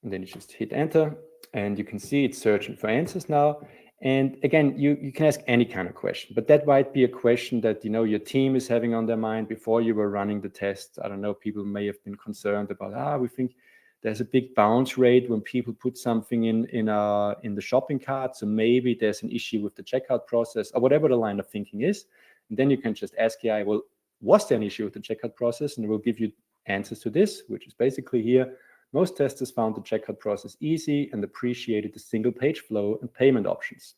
And then you just hit enter, and you can see it's searching for answers now. And again, you can ask any kind of question, but that might be a question that your team is having on their mind before you were running the test. I don't know, people may have been concerned about, we think there's a big bounce rate when people put something in the shopping cart, so maybe there's an issue with the checkout process, or whatever the line of thinking is. And then you can just ask AI, well, was there an issue with the checkout process? And it will give you answers to this, which is basically here. Most testers found the checkout process easy and appreciated the single page flow and payment options,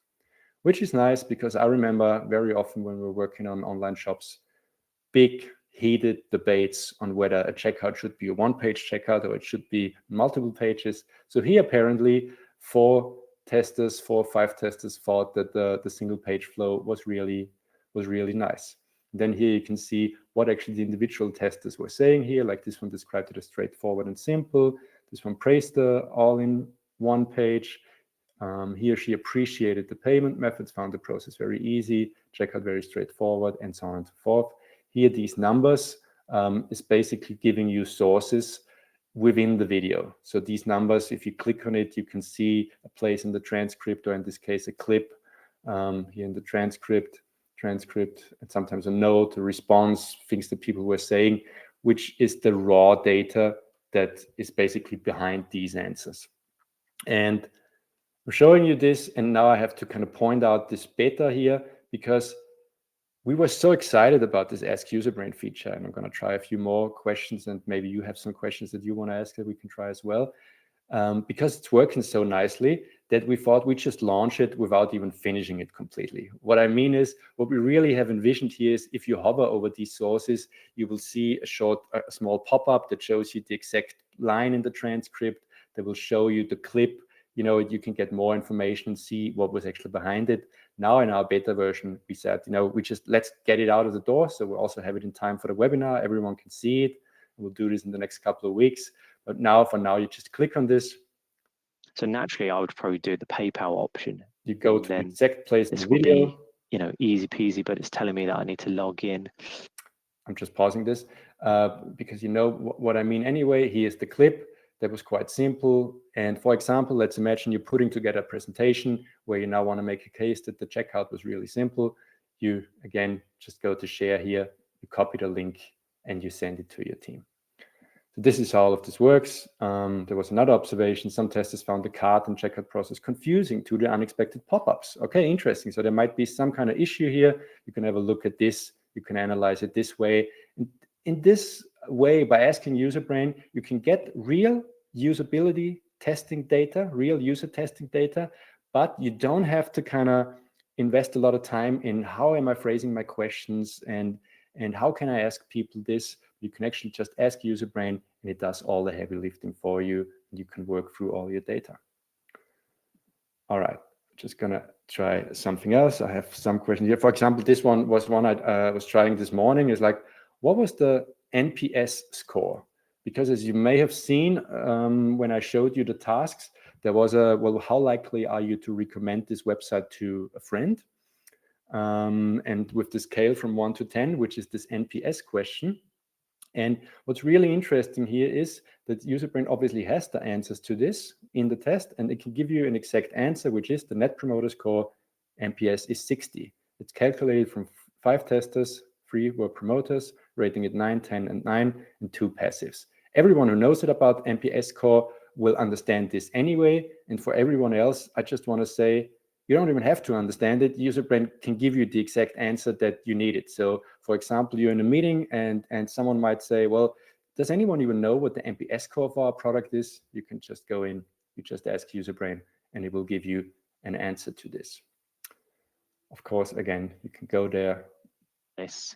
which is nice because I remember very often when we were working on online shops, big heated debates on whether a checkout should be a one-page checkout or it should be multiple pages. So here apparently 4 or 5 testers thought that the single page flow was really nice. Then here you can see what actually the individual testers were saying here. Like this one described it as straightforward and simple. This one praised the all-in-one page. He or she appreciated the payment methods, found the process very easy, checkout very straightforward, and so on and so forth. Here, these numbers is basically giving you sources within the video. So these numbers, if you click on it, you can see a place in the transcript, or in this case, a clip here in the transcript, and sometimes a note, a response, things that people were saying, which is the raw data that is basically behind these answers. And I'm showing you this, and now I have to kind of point out this beta here, because we were so excited about this Ask Userbrain feature, and I'm going to try a few more questions, and maybe you have some questions that you want to ask that we can try as well. Because it's working so nicely that we thought we'd just launch it without even finishing it completely. What I mean is, what we really have envisioned here is if you hover over these sources, you will see a small pop-up that shows you the exact line in the transcript, that will show you the clip. You can get more information and see what was actually behind it. Now in our beta version, we said, let's get it out of the door. So we also have it in time for the webinar. Everyone can see it. We'll do this in the next couple of weeks. But now, for now, you just click on this. So naturally, I would probably do the PayPal option. You go to the then exact place in this the will video. be, easy peasy, but it's telling me that I need to log in. I'm just pausing this because you know what I mean anyway. Here's the clip. That was quite simple. And for example, let's imagine you're putting together a presentation where you now want to make a case that the checkout was really simple. You, again, just go to share here, you copy the link, and you send it to your team. So this is how all of this works. There was another observation. Some testers found the cart and checkout process confusing due to unexpected pop-ups. Okay, interesting. So there might be some kind of issue here. You can have a look at this. You can analyze it this way. And in this way, by asking UserBrain, you can get real usability testing data, real user testing data, but you don't have to kind of invest a lot of time in how am I phrasing my questions and how can I ask people this. You can actually just ask UserBrain and it does all the heavy lifting for you. And you can work through all your data. All right, just gonna try something else. I have some questions here. For example, this one was one I was trying this morning. Is like, what was the NPS score? Because as you may have seen when I showed you the tasks, there was well, how likely are you to recommend this website to a friend? And with the scale from 1 to 10, which is this NPS question. And what's really interesting here is that UserBrain obviously has the answers to this in the test, and it can give you an exact answer, which is the Net Promoter Score, NPS is 60. It's calculated from 5 testers, 3 were promoters, rating it 9, 10, and 9, and 2 passives. Everyone who knows it about NPS score will understand this anyway. And for everyone else, I just want to say, you don't even have to understand it. UserBrain can give you the exact answer that you needed. So for example, you're in a meeting and someone might say, well, does anyone even know what the NPS score of our product is? You can just go in, you just ask UserBrain and it will give you an answer to this. Of course, again, you can go there. This.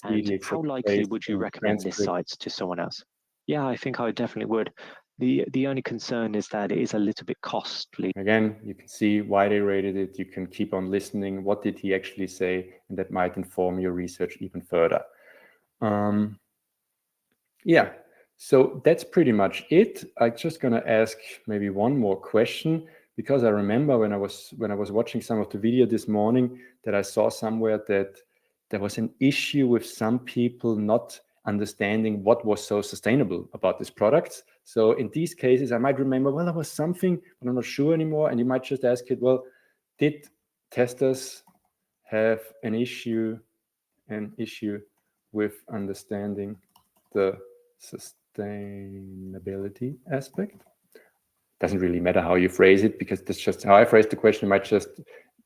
And how likely would you recommend this site to someone else? Yeah, I think I definitely would. The only concern is that it is a little bit costly. Again, you can see why they rated it. You can keep on listening. What did he actually say? And that might inform your research even further. Yeah, so that's pretty much it. I'm just going to ask maybe one more question because I remember when I was watching some of the video this morning that I saw somewhere that there was an issue with some people not understanding what was so sustainable about this product. So in these cases, I might remember, well, there was something, but I'm not sure anymore. And you might just ask it, well, did testers have an issue with understanding the sustainability aspect? Doesn't really matter how you phrase it because that's just how I phrase the question.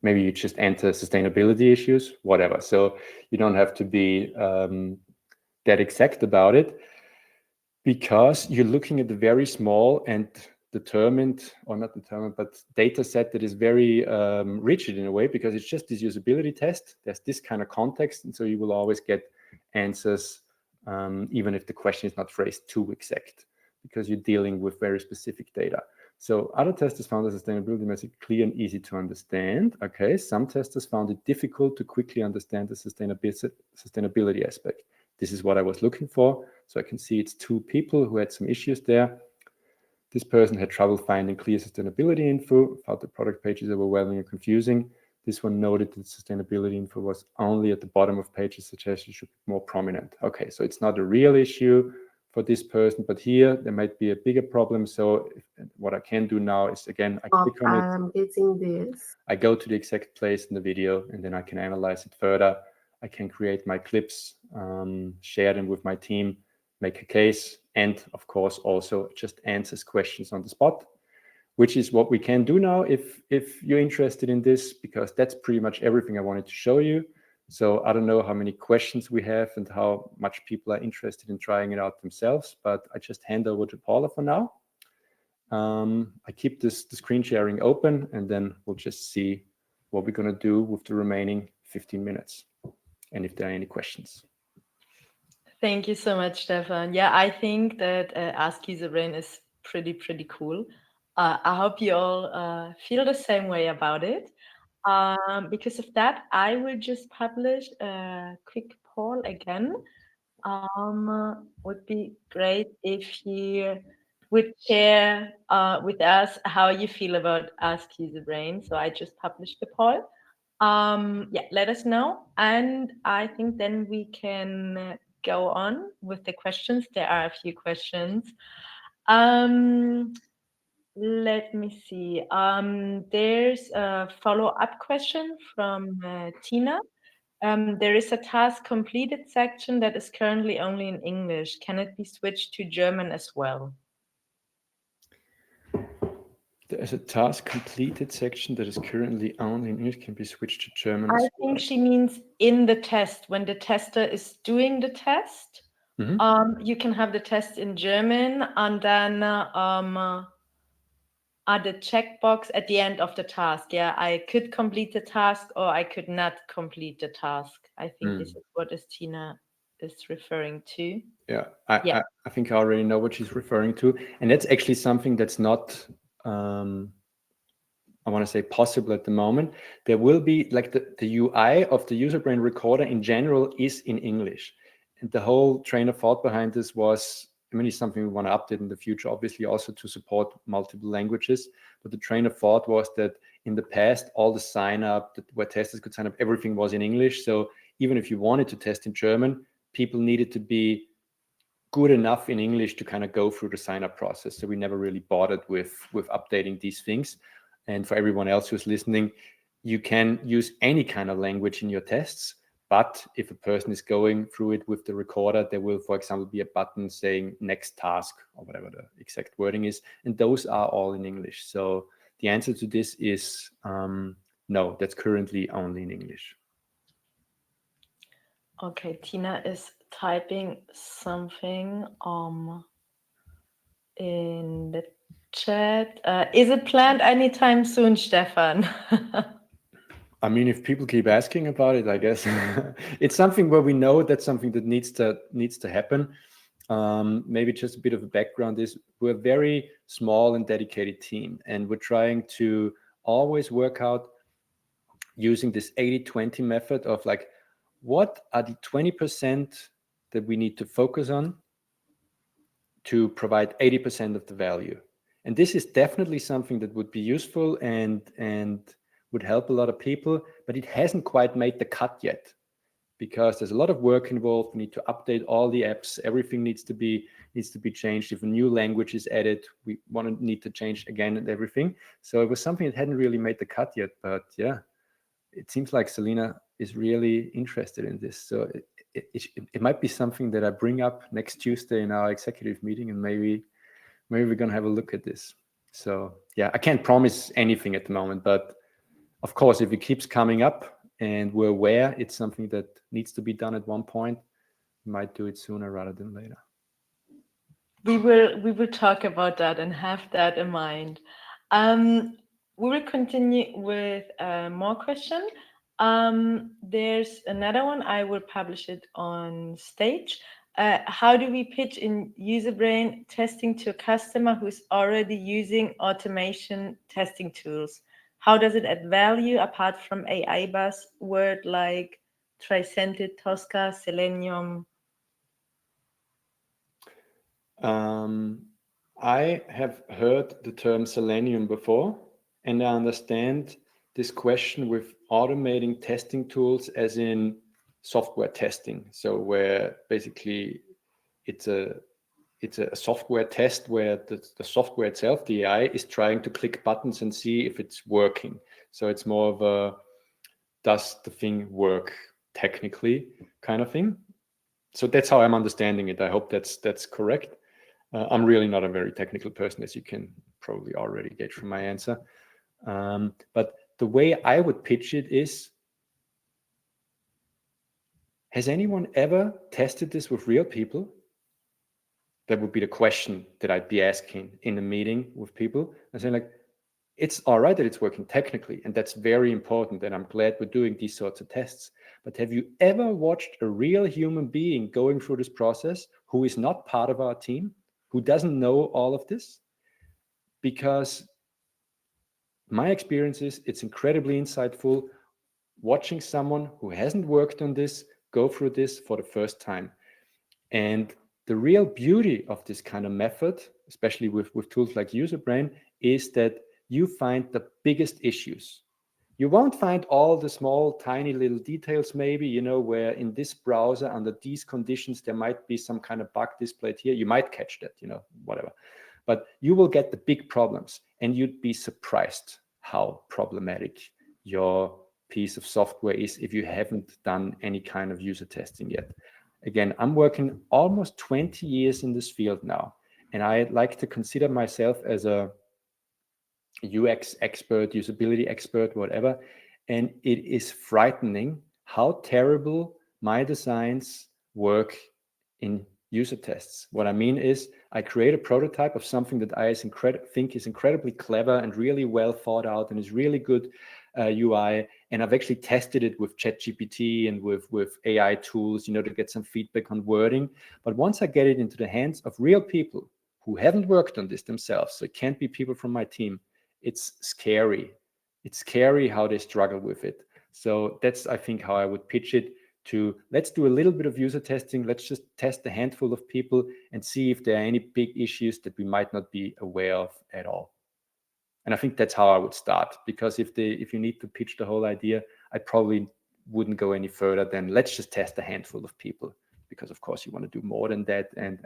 Maybe you just enter sustainability issues, whatever. So you don't have to be that exact about it because you're looking at a very small and determined, or not determined, but data set that is very rigid in a way because it's just this usability test. There's this kind of context, and so you will always get answers even if the question is not phrased too exact because you're dealing with very specific data. So other testers found the sustainability message clear and easy to understand. Okay, some testers found it difficult to quickly understand the sustainability aspect. This is what I was looking for. So I can see it's 2 people who had some issues there. This person had trouble finding clear sustainability info, found the product pages overwhelming and confusing. This one noted that sustainability info was only at the bottom of pages, suggested should be more prominent. Okay, so it's not a real issue for this person, but here there might be a bigger problem. So what I can do now is, again, I click on it. I'm getting this. I go to the exact place in the video, and then I can analyze it further. I can create my clips, share them with my team, make a case, and of course also just answers questions on the spot, which is what we can do now if you're interested in this, because that's pretty much everything I wanted to show you. So I don't know how many questions we have and how much people are interested in trying it out themselves, but I just hand over to Paula for now. I keep the screen sharing open, and then we'll just see what we're going to do with the remaining 15 minutes and if there are any questions. Thank you so much, Stefan. Yeah, I think that Ask Userbrain is pretty cool. I hope you all feel the same way about it. Because of that, I will just publish a quick poll again. Would be great if you would share with us how you feel about Ask Userbrain. So I just published the poll. Yeah, let us know. And I think then we can go on with the questions. There are a few questions. Let me see. There's a follow-up question from Tina. There is a task completed section that is currently only in English. Can it be switched to German as well? There's a task completed section that is currently only in English, can be switched to German as I well. think she means in the test, when the tester is doing the test, you can have the test in German and then add the checkbox at the end of the task. Yeah, I could complete the task or I could not complete the task. I think this is what Tina is referring to. Yeah, I think I already know what she's referring to. And that's actually something that's not, I want to say, possible at the moment. There will be like the UI of the Userbrain recorder in general is in English. And the whole train of thought behind this was, I mean, it's something we want to update in the future, obviously also to support multiple languages. But the train of thought was that in the past, all the sign up, where testers could sign up, everything was in English. So even if you wanted to test in German, people needed to be good enough in English to kind of go through the sign up process. So we never really bothered with updating these things. And for everyone else who's listening, you can use any kind of language in your tests. But if a person is going through it with the recorder, there will, for example, be a button saying next task or whatever the exact wording is. And those are all in English. So the answer to this is no, that's currently only in English. Okay, Tina is typing something in the chat. Is it planned anytime soon, Stefan? I mean, if people keep asking about it, I guess it's something where we know that's something that needs to happen. Maybe just a bit of a background is we're a very small and dedicated team, and we're trying to always work out using this 80-20 method of like, what are the 20% that we need to focus on to provide 80% of the value? And this is definitely something that would be useful and would help a lot of people, but it hasn't quite made the cut yet because there's a lot of work involved. We need to update all the apps. Everything needs to be changed. If a new language is added, we need to change again and everything. So it was something that hadn't really made the cut yet, but yeah, it seems like Selena is really interested in this. So it might be something that I bring up next Tuesday in our executive meeting, and maybe we're going to have a look at this. So yeah, I can't promise anything at the moment, but of course, if it keeps coming up and we're aware it's something that needs to be done at one point, we might do it sooner rather than later. We will talk about that and have that in mind. We will continue with more questions. There's another one. I will publish it on stage. How do we pitch in Userbrain testing to a customer who's already using automation testing tools? How does it add value apart from AI buzzword like Tricented, Tosca, Selenium? I have heard the term Selenium before, and I understand this question with automating testing tools as in software testing. So where basically it's a software test where the software itself, the AI, is trying to click buttons and see if it's working. So it's more of a does the thing work technically kind of thing. So that's how I'm understanding it. I hope that's correct. I'm really not a very technical person, as you can probably already gauge from my answer. But the way I would pitch it is, has anyone ever tested this with real people? That would be the question that I'd be asking in a meeting with people. I say like, it's all right that it's working technically, and that's very important, and I'm glad we're doing these sorts of tests. But have you ever watched a real human being going through this process who is not part of our team, who doesn't know all of this? Because my experience is it's incredibly insightful watching someone who hasn't worked on this go through this for the first time. And the real beauty of this kind of method, especially with tools like UserBrain, is that you find the biggest issues. You won't find all the small, tiny little details, maybe, you know, where in this browser, under these conditions, there might be some kind of bug displayed here. You might catch that, you know, whatever. But you will get the big problems, and you'd be surprised how problematic your piece of software is if you haven't done any kind of user testing yet. Again, I'm working almost 20 years in this field now, and I like to consider myself as a UX expert, usability expert, whatever. And it is frightening how terrible my designs work in user tests. What I mean is I create a prototype of something that I think is incredibly clever and really well thought out and is really good UI. And I've actually tested it with ChatGPT and with AI tools, you know, to get some feedback on wording. But once I get it into the hands of real people who haven't worked on this themselves, so it can't be people from my team, it's scary. It's scary how they struggle with it. So that's, I think, how I would pitch it to, let's do a little bit of user testing. Let's just test a handful of people and see if there are any big issues that we might not be aware of at all. And I think that's how I would start, because if you need to pitch the whole idea, I probably wouldn't go any further than let's just test a handful of people, because of course you want to do more than that, and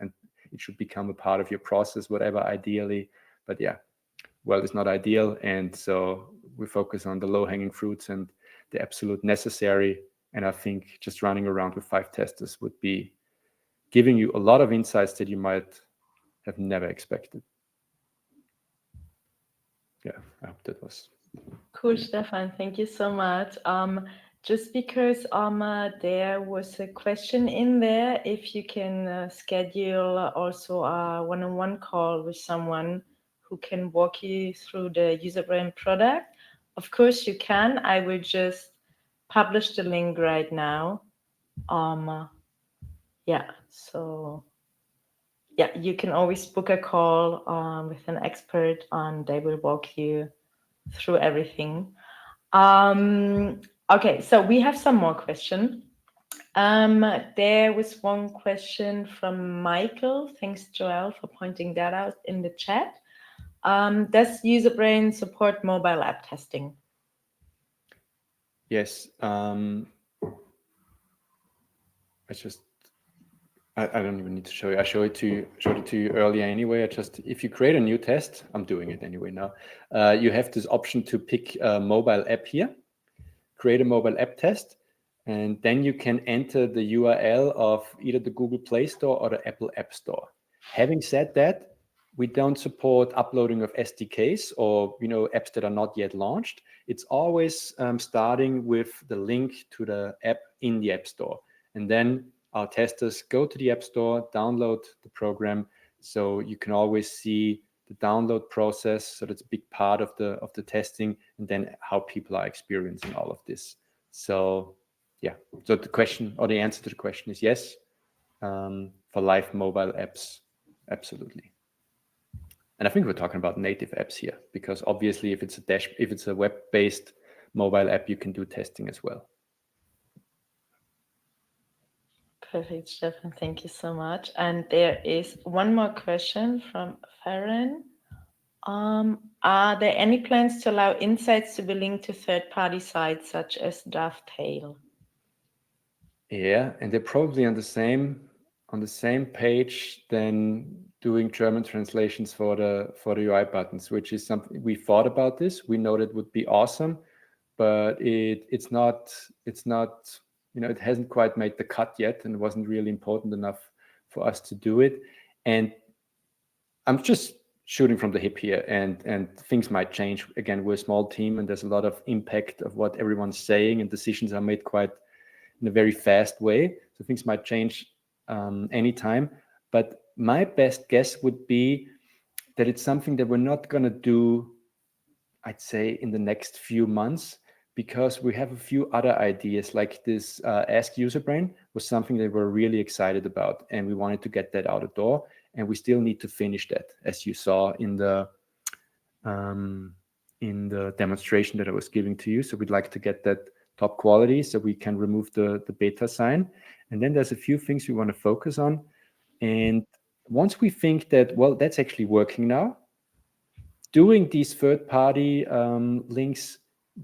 it should become a part of your process, whatever, ideally. But yeah, well, it's not ideal, and so we focus on the low-hanging fruits and the absolute necessary. And I think just running around with 5 testers would be giving you a lot of insights that you might have never expected. Yeah, I hope that was cool, Stefan. Thank you so much. Just because there was a question in there, if you can schedule also a one-on-one call with someone who can walk you through the UserBrain product. Of course you can. I will just publish the link right now. Yeah, so yeah, you can always book a call with an expert, and they will walk you through everything. Okay, so we have some more questions. There was one question from Michael. Thanks, Joel, for pointing that out in the chat. Does UserBrain support mobile app testing? Yes. I don't even need to show you. I showed it to you earlier anyway. If you create a new test, I'm doing it anyway now. You have this option to pick a mobile app here, create a mobile app test, and then you can enter the URL of either the Google Play Store or the Apple App Store. Having said that, we don't support uploading of SDKs or apps that are not yet launched. It's always starting with the link to the app in the App Store, and then our testers go to the App Store, download the program, so you can always see the download process. So that's a big part of the testing, and then how people are experiencing all of this. So yeah, so the question or the answer to the question is yes, for live mobile apps, absolutely. And I think we're talking about native apps here, because obviously if it's a web-based mobile app, you can do testing as well. Perfect, Stefan. Thank you so much. And there is one more question from Farron. Are there any plans to allow Insights to be linked to third-party sites such as Dovetail? Yeah, and they're probably on the same page than doing German translations for the UI buttons, which is something we thought about. This we know that would be awesome, but it's not it hasn't quite made the cut yet, and it wasn't really important enough for us to do it. And I'm just shooting from the hip here, and things might change. Again, we're a small team, and there's a lot of impact of what everyone's saying, and decisions are made quite in a very fast way. So things might change anytime. But my best guess would be that it's something that we're not going to do, I'd say, in the next few months, because we have a few other ideas, like this Ask Userbrain was something that we're really excited about, and we wanted to get that out the door, and we still need to finish that, as you saw in the demonstration that I was giving to you. So we'd like to get that top quality, so we can remove the beta sign. And then there's a few things we want to focus on. And once we think that, well, that's actually working now, doing these third-party links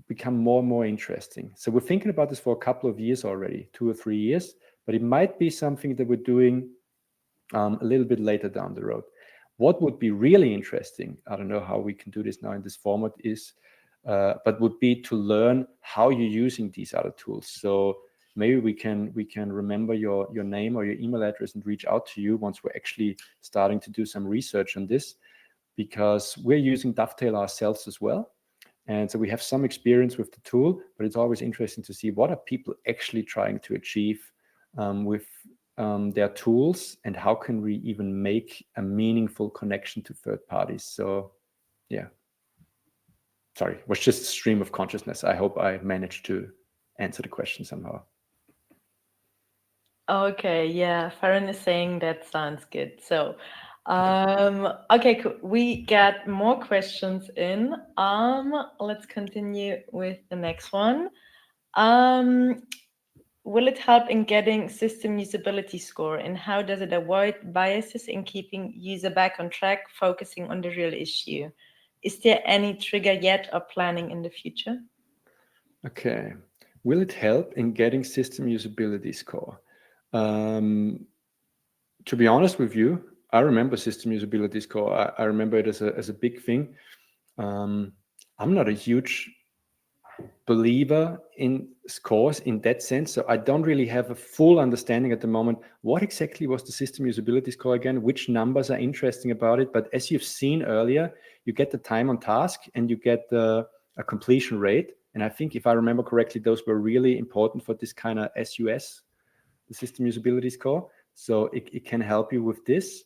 become more and more interesting. So we're thinking about this for a couple of years already, 2 or 3 years, but it might be something that we're doing a little bit later down the road. What would be really interesting, I don't know how we can do this now in this format, is but would be to learn how you're using these other tools. So maybe we can remember your name or your email address and reach out to you once we're actually starting to do some research on this, because we're using Dovetail ourselves as well. And so we have some experience with the tool, but it's always interesting to see what are people actually trying to achieve with their tools, and how can we even make a meaningful connection to third parties. So yeah, sorry, it was just a stream of consciousness. I hope I managed to answer the question somehow. Okay, yeah, Farron is saying that sounds good. So okay, cool. We got more questions in. Let's continue with the next one. Will it help in getting system usability score, and how does it avoid biases in keeping user back on track, focusing on the real issue? Is there any trigger yet or planning in the future? Okay. Will it help in getting system usability score? To be honest with you, I remember system usability score. I remember it as a big thing. I'm not a huge believer in scores in that sense, so I don't really have a full understanding at the moment what exactly was the system usability score again, which numbers are interesting about it. But as you've seen earlier, you get the time on task and you get a completion rate, and I think if I remember correctly, those were really important for this kind of SUS, the system usability score. So it can help you with this.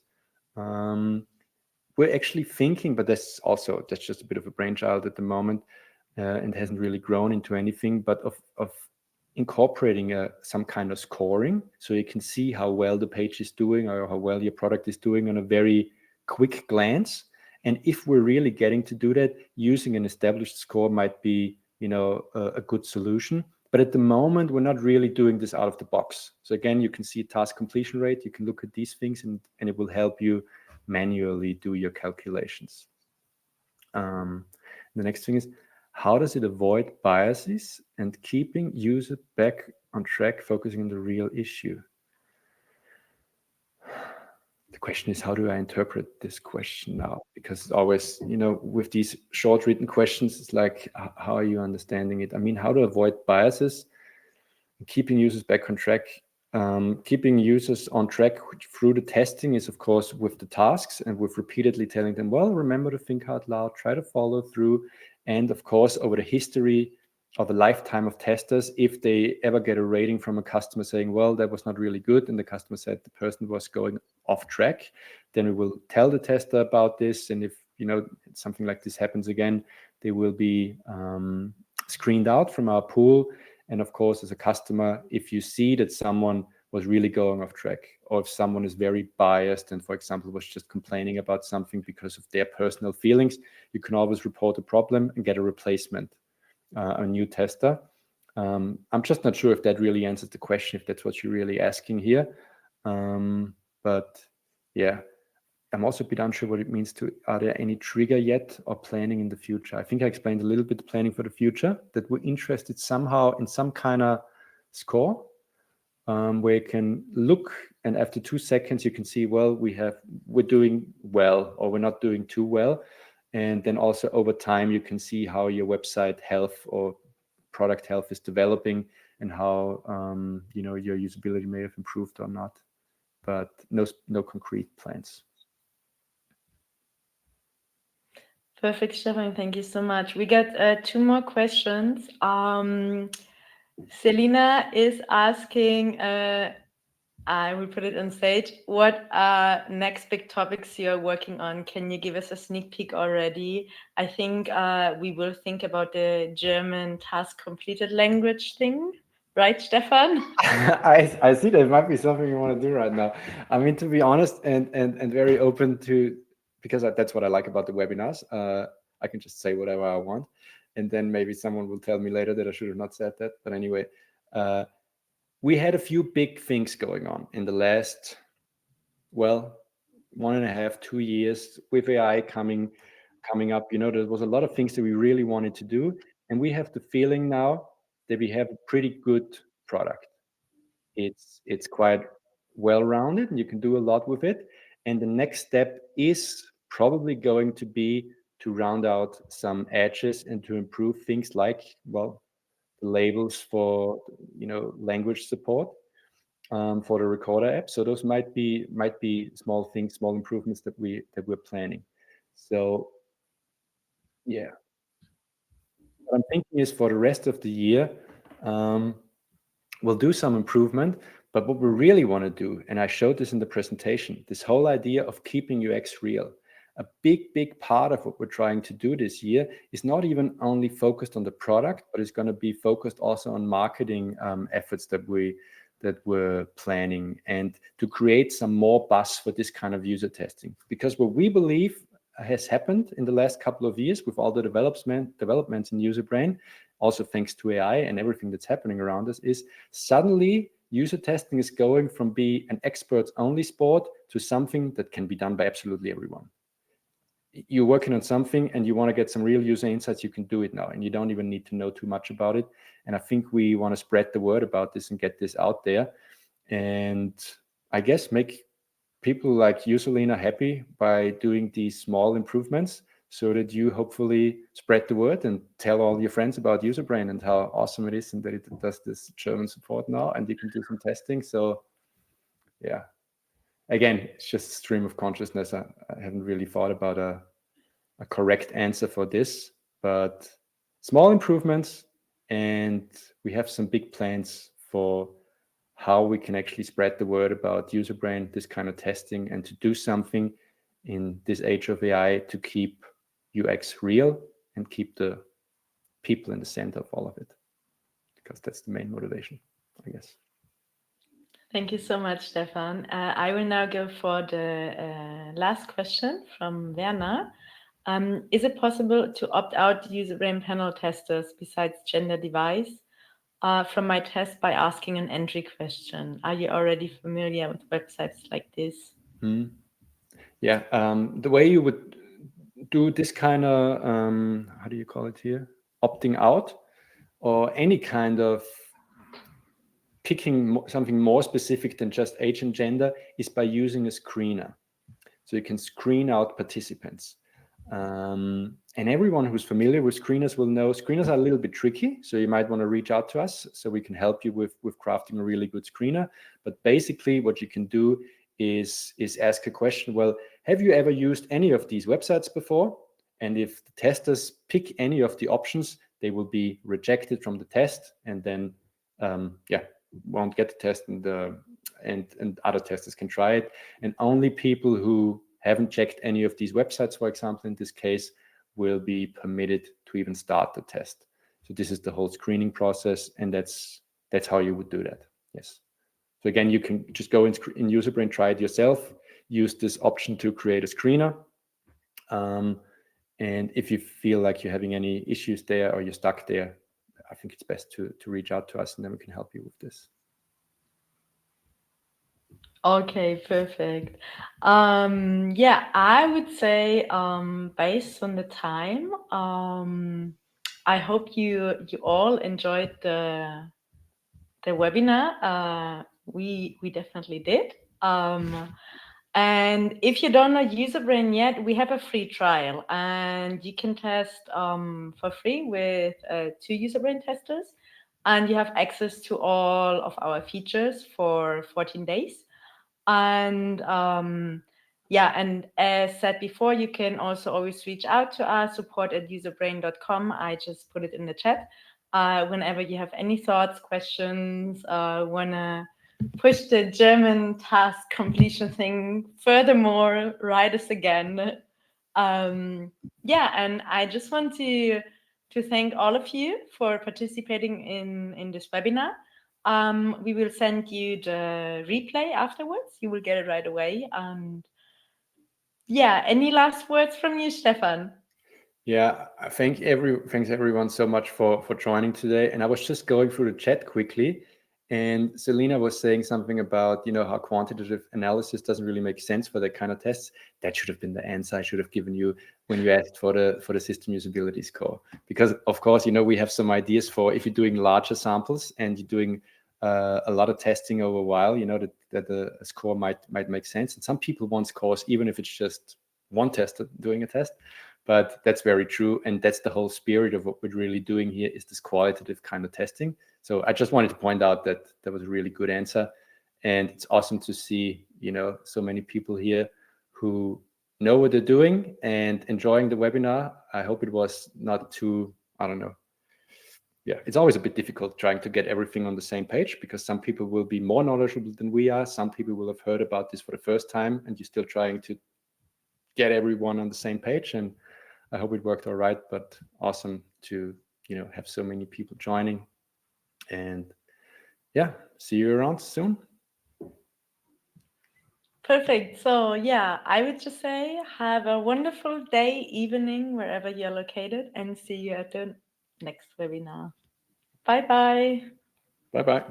We're actually thinking, but that's just a bit of a brainchild at the moment, and hasn't really grown into anything, but of incorporating some kind of scoring, so you can see how well the page is doing or how well your product is doing on a very quick glance. And if we're really getting to do that, using an established score might be, a good solution. But at the moment, we're not really doing this out of the box. So again, you can see task completion rate, you can look at these things, and it will help you manually do your calculations. The next thing is, how does it avoid biases and keeping user back on track, focusing on the real issue? The question is, how do I interpret this question now? Because it's always, with these short written questions, it's like, how are you understanding it? I mean, how to avoid biases, keeping users back on track. Keeping users on track through the testing is, of course, with the tasks and with repeatedly telling them, well, remember to think out loud, try to follow through. And of course, over the history of a lifetime of testers, if they ever get a rating from a customer saying, well, that was not really good, and the customer said the person was going off track, then we will tell the tester about this. And if something like this happens again, they will be screened out from our pool. And of course, as a customer, if you see that someone was really going off track, or if someone is very biased and, for example, was just complaining about something because of their personal feelings, you can always report a problem and get a replacement, a new tester. I'm just not sure if that really answers the question, if that's what you're really asking here. But yeah, I'm also a bit unsure what it means are there any trigger yet or planning in the future? I think I explained a little bit the planning for the future, that we're interested somehow in some kind of score where you can look, and after 2 seconds, you can see, well, we're doing well, or we're not doing too well. And then also over time, you can see how your website health or product health is developing, and how your usability may have improved or not, but no concrete plans. Perfect, Stefan. Thank you so much. We got 2 more questions. Selina is asking, I will put it on stage, what are next big topics you're working on? Can you give us a sneak peek already? I think we will think about the German task completed language thing, right, Stefan? I see that might be something you want to do right now. I mean, to be honest and very open to, because that's what I like about the webinars. I can just say whatever I want. and then maybe someone will tell me later that I should have not said that. But anyway, we had a few big things going on in the last, 1.5, 2 years with AI coming up. There was a lot of things that we really wanted to do, and we have the feeling now that we have a pretty good product. It's quite well-rounded, and you can do a lot with it. And the next step is probably going to be to round out some edges and to improve things like, the labels for language support for the recorder app. So those might be small things, small improvements that we're planning. So yeah, what I'm thinking is for the rest of the year, we'll do some improvement. But what we really want to do, and I showed this in the presentation, this whole idea of keeping UX real. A big part of what we're trying to do this year is not even only focused on the product, but it's going to be focused also on marketing efforts that we're planning, and to create some more buzz for this kind of user testing. Because what we believe has happened in the last couple of years with all the developments in UserBrain, also thanks to AI and everything that's happening around us, is suddenly user testing is going from being an experts only sport to something that can be done by absolutely everyone. You're working on something and you want to get some real user insights, you can do it now, and you don't even need to know too much about it. And I think we want to spread the word about this and get this out there, and I guess make people like you, Selena, happy by doing these small improvements, so that you hopefully spread the word and tell all your friends about UserBrain and how awesome it is and that it does this German support now and you can do some testing. So yeah, again, it's just a stream of consciousness. I haven't really thought about a correct answer for this, but small improvements, and we have some big plans for how we can actually spread the word about UserBrain, this kind of testing, and to do something in this age of AI to keep UX real and keep the people in the center of all of it, because that's the main motivation, I guess. Thank you so much, Stefan. I will now go for the last question from Werner. Is it possible to opt out UserBrain panel testers besides gender device from my test by asking an entry question? Are you already familiar with websites like this? Yeah, the way you would do this kind of, how do you call it here? Opting out, or any kind of picking something more specific than just age and gender, is by using a screener. So you can screen out participants. And everyone who's familiar with screeners will know screeners are a little bit tricky. So you might want to reach out to us so we can help you with crafting a really good screener. But basically what you can do is ask a question. Well, have you ever used any of these websites before? And if the testers pick any of the options, they will be rejected from the test, and then won't get the test, and other testers can try it. And only people who haven't checked any of these websites, for example, in this case, will be permitted to even start the test. So this is the whole screening process, and that's how you would do that. Yes. So again, you can just go in UserBrain, try it yourself, use this option to create a screener. And if you feel like you're having any issues there or you're stuck there, I think it's best to reach out to us, and then we can help you with this. Okay, perfect. Yeah, I would say based on the time, I hope you all enjoyed the webinar. We definitely did. And if you don't know UserBrain yet, we have a free trial, and you can test for free with 2 UserBrain testers, and you have access to all of our features for 14 days. And yeah, and as said before, you can also always reach out to us, support@userbrain.com. I just put it in the chat. Whenever you have any thoughts, questions, wanna push the German task completion thing furthermore, write us again. Yeah, and I just want to thank all of you for participating in this webinar. We will send you the replay afterwards. You will get it right away. And yeah, any last words from you, Stefan? Yeah, thanks everyone so much for joining today. And I was just going through the chat quickly, and Selena was saying something about, how quantitative analysis doesn't really make sense for that kind of tests. That should have been the answer I should have given you when you asked for the system usability score. Because of course, we have some ideas for if you're doing larger samples and you're doing a lot of testing over a while, that the score might make sense. And some people want scores even if it's just one tester doing a test. But that's very true. And that's the whole spirit of what we're really doing here, is this qualitative kind of testing. So I just wanted to point out that that was a really good answer. And it's awesome to see, so many people here who know what they're doing and enjoying the webinar. I hope it was not too, I don't know. Yeah, it's always a bit difficult trying to get everything on the same page, because some people will be more knowledgeable than we are. Some people will have heard about this for the first time, and you're still trying to get everyone on the same page. And I hope it worked all right, but awesome to, have so many people joining. And yeah, see you around soon. Perfect. So yeah, I would just say have a wonderful day, evening, wherever you're located, and see you at the next webinar. Bye-bye. Bye-bye.